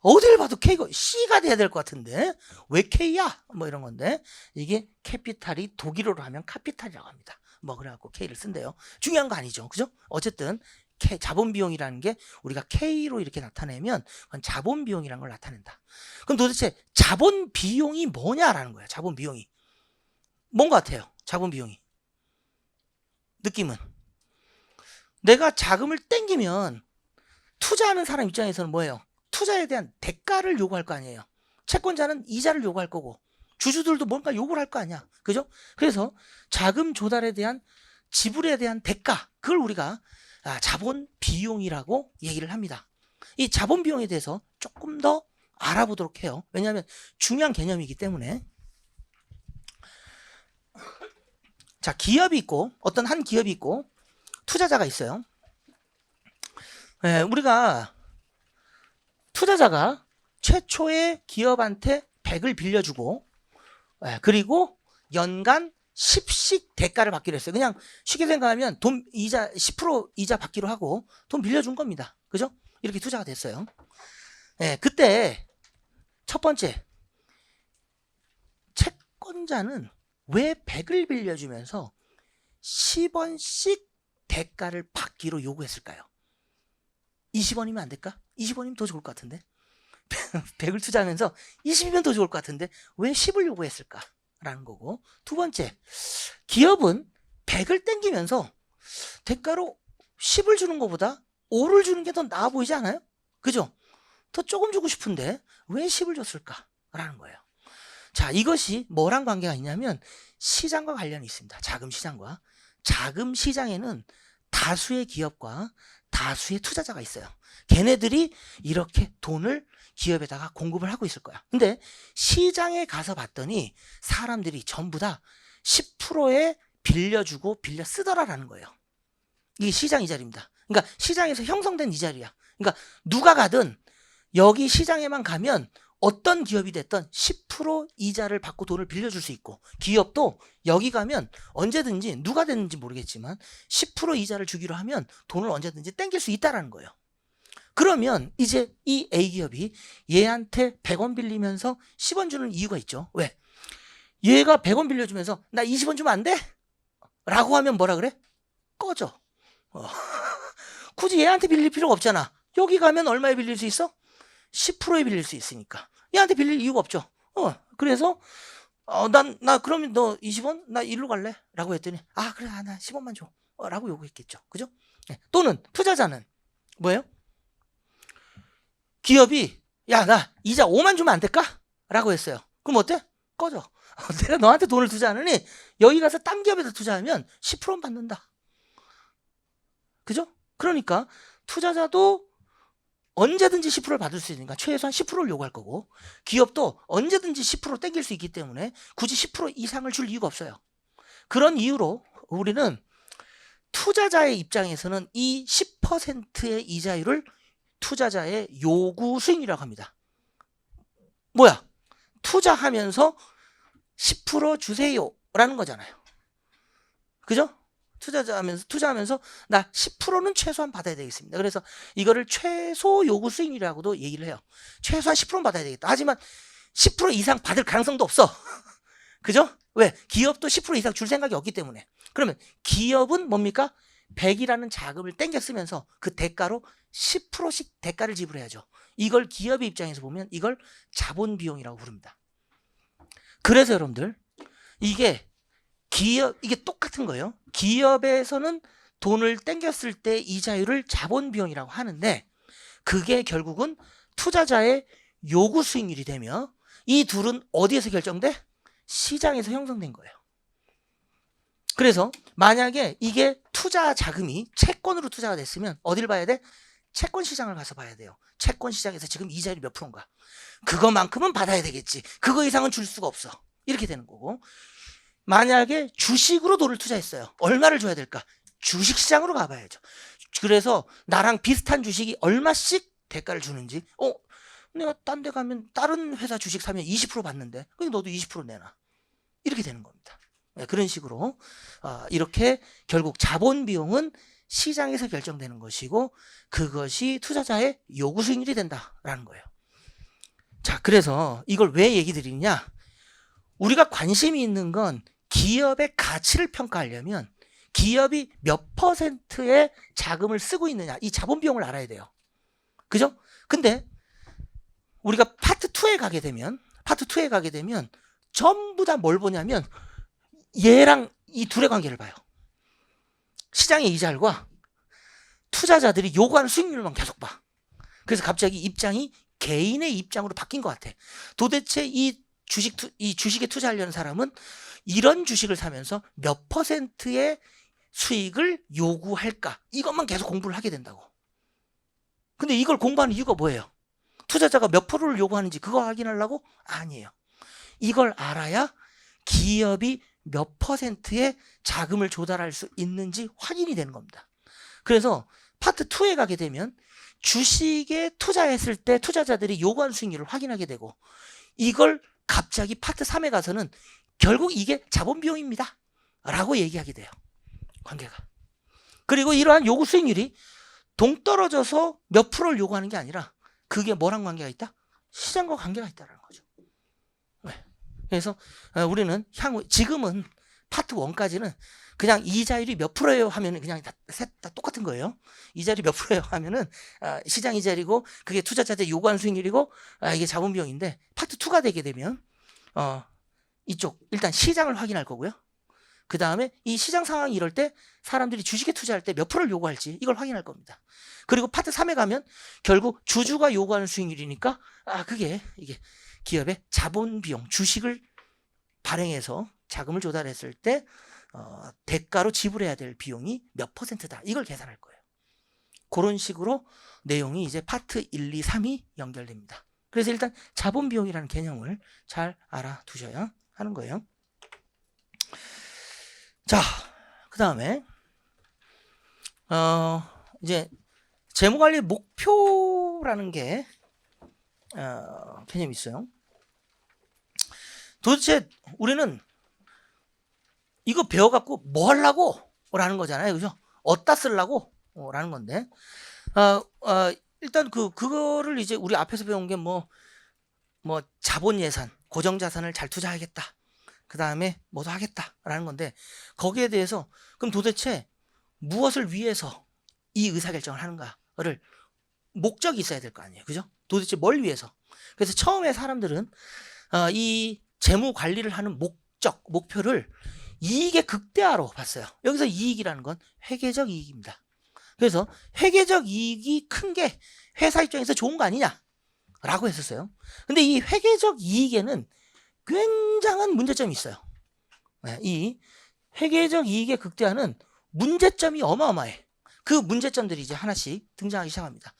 [SPEAKER 1] 어디를 봐도 K가 C가 돼야 될 것 같은데 왜 K야? 뭐 이런 건데, 이게 캐피탈이 독일어로 하면 카피탈이라고 합니다. 뭐 그래갖고 K를 쓴대요. 중요한 거 아니죠, 그죠? 어쨌든 자본 비용이라는 게 우리가 K로 이렇게 나타내면 그건 자본 비용이라는 걸 나타낸다. 그럼 도대체 자본 비용이 뭐냐라는 거야. 자본 비용이 뭔 것 같아요? 자본 비용이 느낌은, 내가 자금을 땡기면 투자하는 사람 입장에서는 뭐예요? 투자에 대한 대가를 요구할 거 아니에요. 채권자는 이자를 요구할 거고 주주들도 뭔가 요구를 할 거 아니야. 그죠? 그래서 자금 조달에 대한 지불에 대한 대가, 그걸 우리가 자본 비용이라고 얘기를 합니다. 이 자본 비용에 대해서 조금 더 알아보도록 해요. 왜냐하면 중요한 개념이기 때문에. 자, 기업이 있고, 어떤 한 기업이 있고 투자자가 있어요. 우리가 투자자가 최초에 기업한테 100을 빌려주고, 그리고 연간 10씩 대가를 받기로 했어요. 그냥 쉽게 생각하면 돈 이자 10% 이자 받기로 하고 돈 빌려준 겁니다. 그죠? 이렇게 투자가 됐어요. 그때 첫 번째, 채권자는 왜 100을 빌려주면서 10원씩 대가를 받기로 요구했을까요? 20원이면 안 될까? 20원이면 더 좋을 것 같은데. 100을 투자하면서 20이면 더 좋을 것 같은데 왜 10을 요구했을까? 라는 거고. 두 번째, 기업은 100을 땡기면서 대가로 10을 주는 것보다 5를 주는 게 더 나아 보이지 않아요? 그죠? 더 조금 주고 싶은데 왜 10을 줬을까? 라는 거예요. 자, 이것이 뭐랑 관계가 있냐면 시장과 관련이 있습니다. 자금 시장과. 자금 시장에는 다수의 기업과 다수의 투자자가 있어요. 걔네들이 이렇게 돈을 기업에다가 공급을 하고 있을 거야. 근데 시장에 가서 봤더니 사람들이 전부 다 10%에 빌려주고 빌려 쓰더라라는 거예요. 이게 시장 이자리입니다. 그러니까 시장에서 형성된 이자리야. 그러니까 누가 가든 여기 시장에만 가면 어떤 기업이 됐든 10% 이자를 받고 돈을 빌려줄 수 있고, 기업도 여기 가면 언제든지 누가 됐는지 모르겠지만 10% 이자를 주기로 하면 돈을 언제든지 땡길 수 있다라는 거예요. 그러면 이제 이 A기업이 얘한테 100원 빌리면서 10원 주는 이유가 있죠. 왜? 얘가 100원 빌려주면서 나 20원 주면 안 돼? 라고 하면 뭐라 그래? 꺼져. 굳이 얘한테 빌릴 필요가 없잖아. 여기 가면 얼마에 빌릴 수 있어? 10%에 빌릴 수 있으니까. 얘한테 빌릴 이유가 없죠. 그래서 나 그러면 너 20원? 나 일로 갈래? 라고 했더니 그래, 나 10원만 줘. 라고 요구했겠죠. 그죠? 또는 투자자는 뭐예요? 기업이 야, 나 이자 5만 주면 안 될까? 라고 했어요. 그럼 어때? 꺼져. 내가 너한테 돈을 투자하느니 여기 가서 딴 기업에다 투자하면 10%는 받는다. 그죠? 그러니까 투자자도 언제든지 10%를 받을 수 있으니까 최소한 10%를 요구할 거고, 기업도 언제든지 10% 땡길 수 있기 때문에 굳이 10% 이상을 줄 이유가 없어요. 그런 이유로 우리는 투자자의 입장에서는 이 10%의 이자율을 투자자의 요구 수익이라고 합니다. 뭐야? 투자하면서 10% 주세요 라는 거잖아요. 그죠? 투자하면서 나 10%는 최소한 받아야 되겠습니다. 그래서 이거를 최소 요구 수익이라고도 얘기를 해요. 최소한 10%는 받아야 되겠다. 하지만 10% 이상 받을 가능성도 없어. 그죠? 왜? 기업도 10% 이상 줄 생각이 없기 때문에. 그러면 기업은 뭡니까? 100이라는 자금을 땡겨 쓰면서 그 대가로 10%씩 대가를 지불해야죠. 이걸 기업의 입장에서 보면 이걸 자본 비용이라고 부릅니다. 그래서 여러분들, 이게 똑같은 거예요. 기업에서는 돈을 땡겼을 때 이자율을 자본 비용이라고 하는데, 그게 결국은 투자자의 요구 수익률이 되며, 이 둘은 어디에서 결정돼? 시장에서 형성된 거예요. 그래서 만약에 이게 투자 자금이 채권으로 투자가 됐으면 어디를 봐야 돼? 채권 시장을 가서 봐야 돼요. 채권 시장에서 지금 이자율이 몇 프로인가? 그거만큼은 받아야 되겠지. 그거 이상은 줄 수가 없어. 이렇게 되는 거고, 만약에 주식으로 돈을 투자했어요. 얼마를 줘야 될까? 주식시장으로 가봐야죠. 그래서 나랑 비슷한 주식이 얼마씩 대가를 주는지, 내가 딴 데 가면 다른 회사 주식 사면 20% 받는데 그럼 너도 20% 내놔. 이렇게 되는 겁니다. 그런 식으로 이렇게 결국 자본 비용은 시장에서 결정되는 것이고, 그것이 투자자의 요구 수익률이 된다라는 거예요. 자, 그래서 이걸 왜 얘기 드리냐? 우리가 관심이 있는 건 기업의 가치를 평가하려면 기업이 몇 %의 자금을 쓰고 있느냐, 이 자본 비용을 알아야 돼요. 그죠? 근데 우리가 파트 2에 가게 되면 전부 다 뭘 보냐면 얘랑 이 둘의 관계를 봐요. 시장의 이자율과 투자자들이 요구하는 수익률만 계속 봐. 그래서 갑자기 입장이 개인의 입장으로 바뀐 것 같아. 도대체 이 이 주식에 투자하려는 사람은 이런 주식을 사면서 몇 %의 수익을 요구할까? 이것만 계속 공부를 하게 된다고. 근데 이걸 공부하는 이유가 뭐예요? 투자자가 몇 %를 요구하는지 그거 확인하려고? 아니에요. 이걸 알아야 기업이 몇 %의 자금을 조달할 수 있는지 확인이 되는 겁니다. 그래서 파트 2에 가게 되면 주식에 투자했을 때 투자자들이 요구하는 수익률을 확인하게 되고, 이걸 갑자기 파트 3에 가서는 결국 이게 자본 비용입니다 라고 얘기하게 돼요. 관계가. 그리고 이러한 요구 수익률이 동떨어져서 몇 %를 요구하는 게 아니라 그게 뭐랑 관계가 있다? 시장과 관계가 있다는 거죠. 네. 그래서 우리는 지금은 파트 1까지는 그냥 이자율이 몇 %예요 하면 그냥 셋 다 똑같은 거예요. 이자율이 몇 %예요 하면은 시장 이자율이고 그게 투자자들 요구하는 수익률이고 이게 자본 비용인데, 파트 2가 되게 되면 이쪽 일단 시장을 확인할 거고요. 그 다음에 이 시장 상황이 이럴 때 사람들이 주식에 투자할 때 몇 %를 요구할지 이걸 확인할 겁니다. 그리고 파트 3에 가면 결국 주주가 요구하는 수익률이니까 이게 기업의 자본 비용, 주식을 발행해서 자금을 조달했을 때 대가로 지불해야 될 비용이 몇 %다. 이걸 계산할 거예요. 그런 식으로 내용이 이제 파트 1, 2, 3이 연결됩니다. 그래서 일단 자본 비용이라는 개념을 잘 알아두셔야 하는 거예요. 자, 그 다음에 이제 재무관리 목표라는 게 개념이 있어요. 도대체 우리는 이거 배워갖고 뭐 하려고? 라는 거잖아요. 그죠? 어디다 쓰려고? 라는 건데, 일단 그거를 이제 우리 앞에서 배운 게 뭐 자본 예산, 고정 자산을 잘 투자하겠다. 그 다음에 뭐도 하겠다라는 건데, 거기에 대해서 그럼 도대체 무엇을 위해서 이 의사결정을 하는가를 목적이 있어야 될 거 아니에요. 그죠? 도대체 뭘 위해서? 그래서 처음에 사람들은 이 재무 관리를 하는 목표를 이익의 극대화로 봤어요. 여기서 이익이라는 건 회계적 이익입니다. 그래서 회계적 이익이 큰 게 회사 입장에서 좋은 거 아니냐라고 했었어요. 근데 이 회계적 이익에는 굉장한 문제점이 있어요. 이 회계적 이익의 극대화는 문제점이 어마어마해. 그 문제점들이 이제 하나씩 등장하기 시작합니다.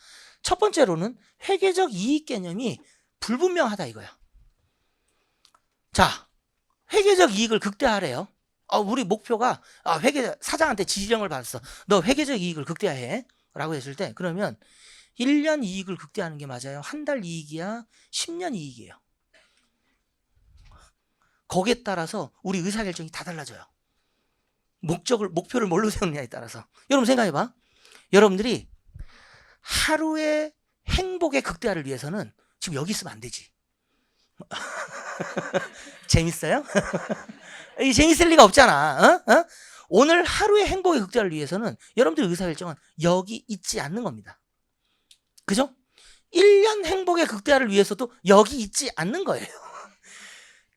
[SPEAKER 1] 첫 번째로는 회계적 이익 개념이 불분명하다 이거야. 자, 회계적 이익을 극대화하래요. 우리 목표가 사장한테 지령을 받았어. 너 회계적 이익을 극대화해 라고 했을 때, 그러면 1년 이익을 극대화하는 게 맞아요? 한 달 이익이야? 10년 이익이에요? 거기에 따라서 우리 의사결정이 다 달라져요. 목표를 뭘로 세우느냐에 따라서. 여러분 생각해봐. 여러분들이 하루의 행복의 극대화를 위해서는 지금 여기 있으면 안 되지. 재밌어요? 이 재밌을 리가 없잖아. 오늘 하루의 행복의 극대화를 위해서는 여러분들의 의사결정은 여기 있지 않는 겁니다. 그죠? 1년 행복의 극대화를 위해서도 여기 있지 않는 거예요.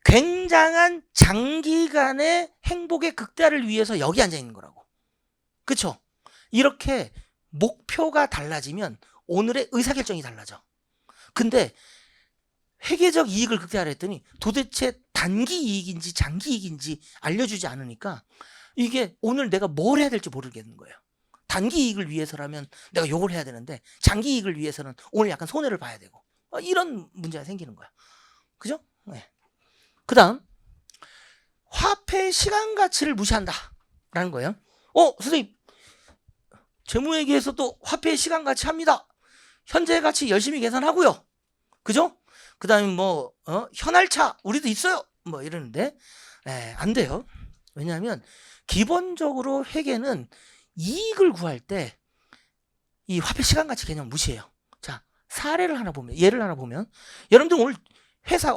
[SPEAKER 1] 굉장한 장기간의 행복의 극대화를 위해서 여기 앉아 있는 거라고. 그쵸? 이렇게 목표가 달라지면 오늘의 의사결정이 달라져. 근데 회계적 이익을 극대화를 했더니 도대체 단기 이익인지 장기 이익인지 알려주지 않으니까 이게 오늘 내가 뭘 해야 될지 모르겠는 거예요. 단기 이익을 위해서라면 내가 요걸 해야 되는데 장기 이익을 위해서는 오늘 약간 손해를 봐야 되고, 이런 문제가 생기는 거야. 그죠? 네. 그 다음, 화폐 시간 가치를 무시한다 라는 거예요. 선생님, 재무회계에서도 화폐 시간 가치 합니다. 현재 가치 열심히 계산하고요. 그죠? 그 다음에 현할차 우리도 있어요. 이러는데, 안 돼요. 왜냐하면 기본적으로 회계는 이익을 구할 때 이 화폐 시간 가치 개념 무시해요. 자, 예를 하나 보면 여러분들 오늘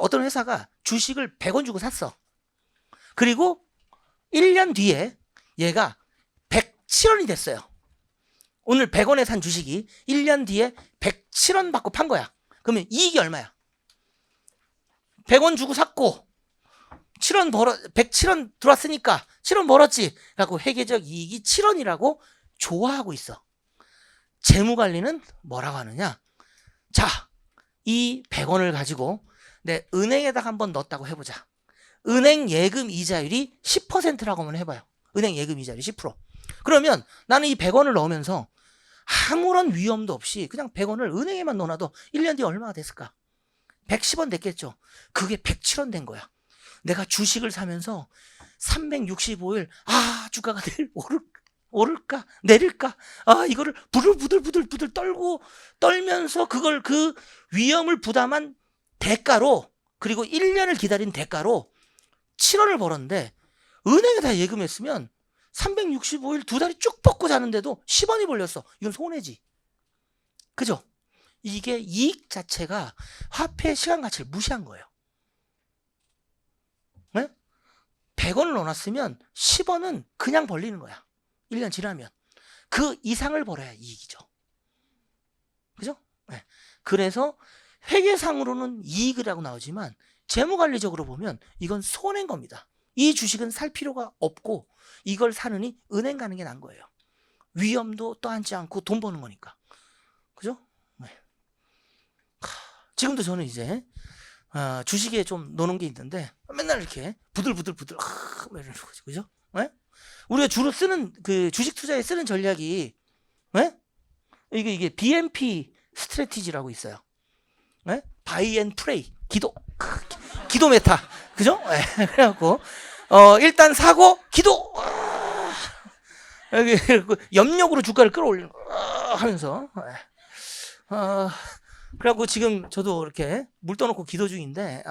[SPEAKER 1] 어떤 회사가 주식을 100원 주고 샀어. 그리고 1년 뒤에 얘가 107원이 됐어요. 오늘 100원에 산 주식이 1년 뒤에 107원 받고 판 거야. 그러면 이익이 얼마야? 100원 주고 샀고 107원 들어왔으니까 7원 벌었지. 라고 회계적 이익이 7원이라고 좋아하고 있어. 재무관리는 뭐라고 하느냐? 자, 이 100원을 가지고 내 은행에다가 한번 넣었다고 해보자. 은행 예금 이자율이 10%라고 한번 해봐요. 은행 예금 이자율이 10%. 그러면 나는 이 100원을 넣으면서 아무런 위험도 없이 그냥 100원을 은행에만 넣어놔도 1년 뒤에 얼마가 됐을까? 110원 됐겠죠. 그게 107원 된 거야. 내가 주식을 사면서 365일 주가가 내일 오를까 내릴까 이거를 부들부들 떨면서 그걸 그 위험을 부담한 대가로, 그리고 1년을 기다린 대가로 7원을 벌었는데, 은행에다 예금했으면 365일 두 다리 쭉 뻗고 자는데도 10원이 벌렸어. 이건 손해지. 그죠? 이게 이익 자체가 화폐의 시간 가치를 무시한 거예요. 네? 100원을 넣어놨으면 10원은 그냥 벌리는 거야. 1년 지나면. 그 이상을 벌어야 이익이죠. 그죠? 네. 그래서 회계상으로는 이익이라고 나오지만 재무관리적으로 보면 이건 손해인 겁니다. 이 주식은 살 필요가 없고 이걸 사느니 은행 가는 게 나은 거예요. 위험도 떠안지 않고 돈 버는 거니까. 그죠? 네. 지금도 저는 이제 주식에 좀 노는 게 있는데 맨날 이렇게 부들부들 이러는 거죠. 그죠? 네? 우리가 주로 쓰는 그 주식 투자에 쓰는 전략이 이게 BMP 스트래티지라고 있어요. 바이 앤 프레이, 기도 메타, 그죠? 그래갖고 일단 사고 기도, 여기 염력으로 주가를 끌어올리는 하면서 그래갖고 지금 저도 이렇게 물 떠놓고 기도 중인데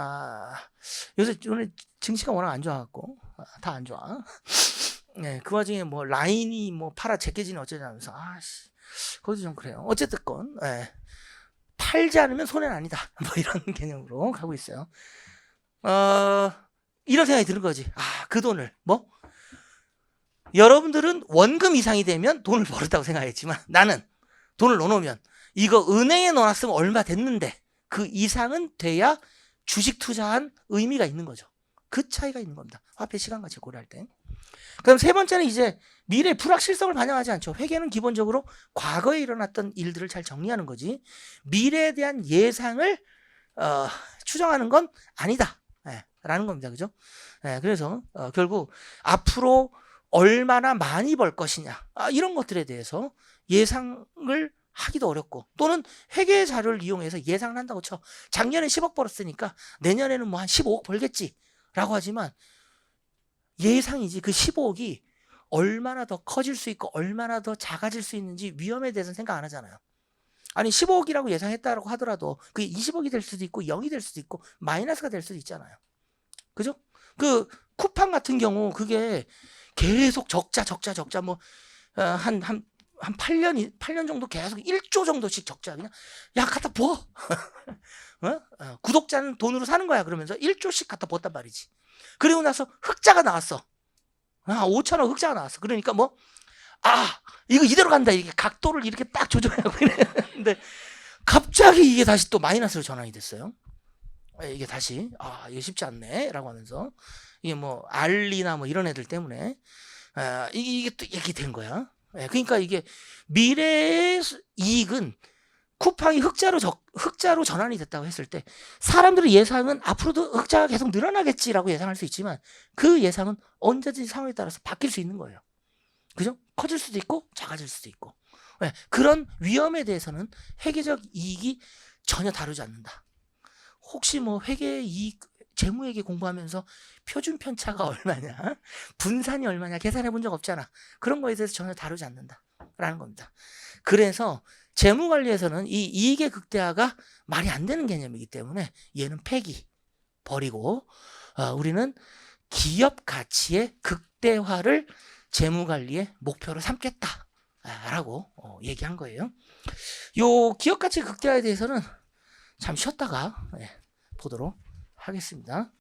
[SPEAKER 1] 요새 오늘 증시가 워낙 안 좋아갖고 다 안 좋아. 네, 그 와중에 뭐 라인이 뭐 팔아 제껴지니 어쩌냐면서 거기도 좀 그래요. 어쨌든 건 팔지 않으면 손해는 아니다. 뭐 이런 개념으로 가고 있어요. 이런 생각이 드는 거지. 그 돈을 여러분들은 원금 이상이 되면 돈을 벌었다고 생각했지만 나는 돈을 넣어놓으면 이거 은행에 넣어놨으면 얼마 됐는데 그 이상은 돼야 주식 투자한 의미가 있는 거죠. 그 차이가 있는 겁니다. 화폐 시간 가치를 고려할 때. 그럼 세 번째는 이제 미래 불확실성을 반영하지 않죠. 회계는 기본적으로 과거에 일어났던 일들을 잘 정리하는 거지 미래에 대한 예상을 추정하는 건 아니다 라는 겁니다. 그죠? 그래서 결국 앞으로 얼마나 많이 벌 것이냐 이런 것들에 대해서 예상을 하기도 어렵고, 또는 회계 자료를 이용해서 예상을 한다고 쳐. 작년에 10억 벌었으니까 내년에는 뭐 한 15억 벌겠지 라고 하지만 예상이지 그 15억이 얼마나 더 커질 수 있고 얼마나 더 작아질 수 있는지 위험에 대해서는 생각 안 하잖아요. 아니 15억이라고 예상했다고 하더라도 그게 20억이 될 수도 있고 0이 될 수도 있고 마이너스가 될 수도 있잖아요. 그죠? 그 쿠팡 같은 경우 그게 계속 적자 뭐 한 8년 정도 계속 1조 정도씩 적자. 그냥 갖다 부어. 구독자는 돈으로 사는 거야. 그러면서 1조씩 갖다 부었단 말이지. 그리고 나서 흑자가 나왔어. 5천억 흑자가 나왔어. 그러니까 이거 이대로 간다. 이게 각도를 이렇게 딱 조정하고 그랬는데 갑자기 이게 다시 또 마이너스로 전환이 됐어요. 이게 다시 이게 쉽지 않네 라고 하면서 이게 뭐 알리나 뭐 이런 애들 때문에 이게 또 이렇게 된 거야. 그러니까 이게 미래의 이익은 쿠팡이 흑자로 전환이 됐다고 했을 때 사람들의 예상은 앞으로도 흑자가 계속 늘어나겠지라고 예상할 수 있지만 그 예상은 언제든지 상황에 따라서 바뀔 수 있는 거예요. 그죠? 커질 수도 있고 작아질 수도 있고. 그런 위험에 대해서는 회계적 이익이 전혀 다루지 않는다. 혹시 뭐 회계 이익, 재무회계 공부하면서 표준 편차가 얼마냐, 분산이 얼마냐 계산해 본 적 없잖아. 그런 거에 대해서 전혀 다루지 않는다라는 겁니다. 그래서 재무관리에서는 이 이익의 극대화가 말이 안 되는 개념이기 때문에 얘는 버리고 우리는 기업 가치의 극대화를 재무관리의 목표로 삼겠다라고 얘기한 거예요. 요 기업 가치 극대화에 대해서는 잠시 쉬었다가 보도록 하겠습니다.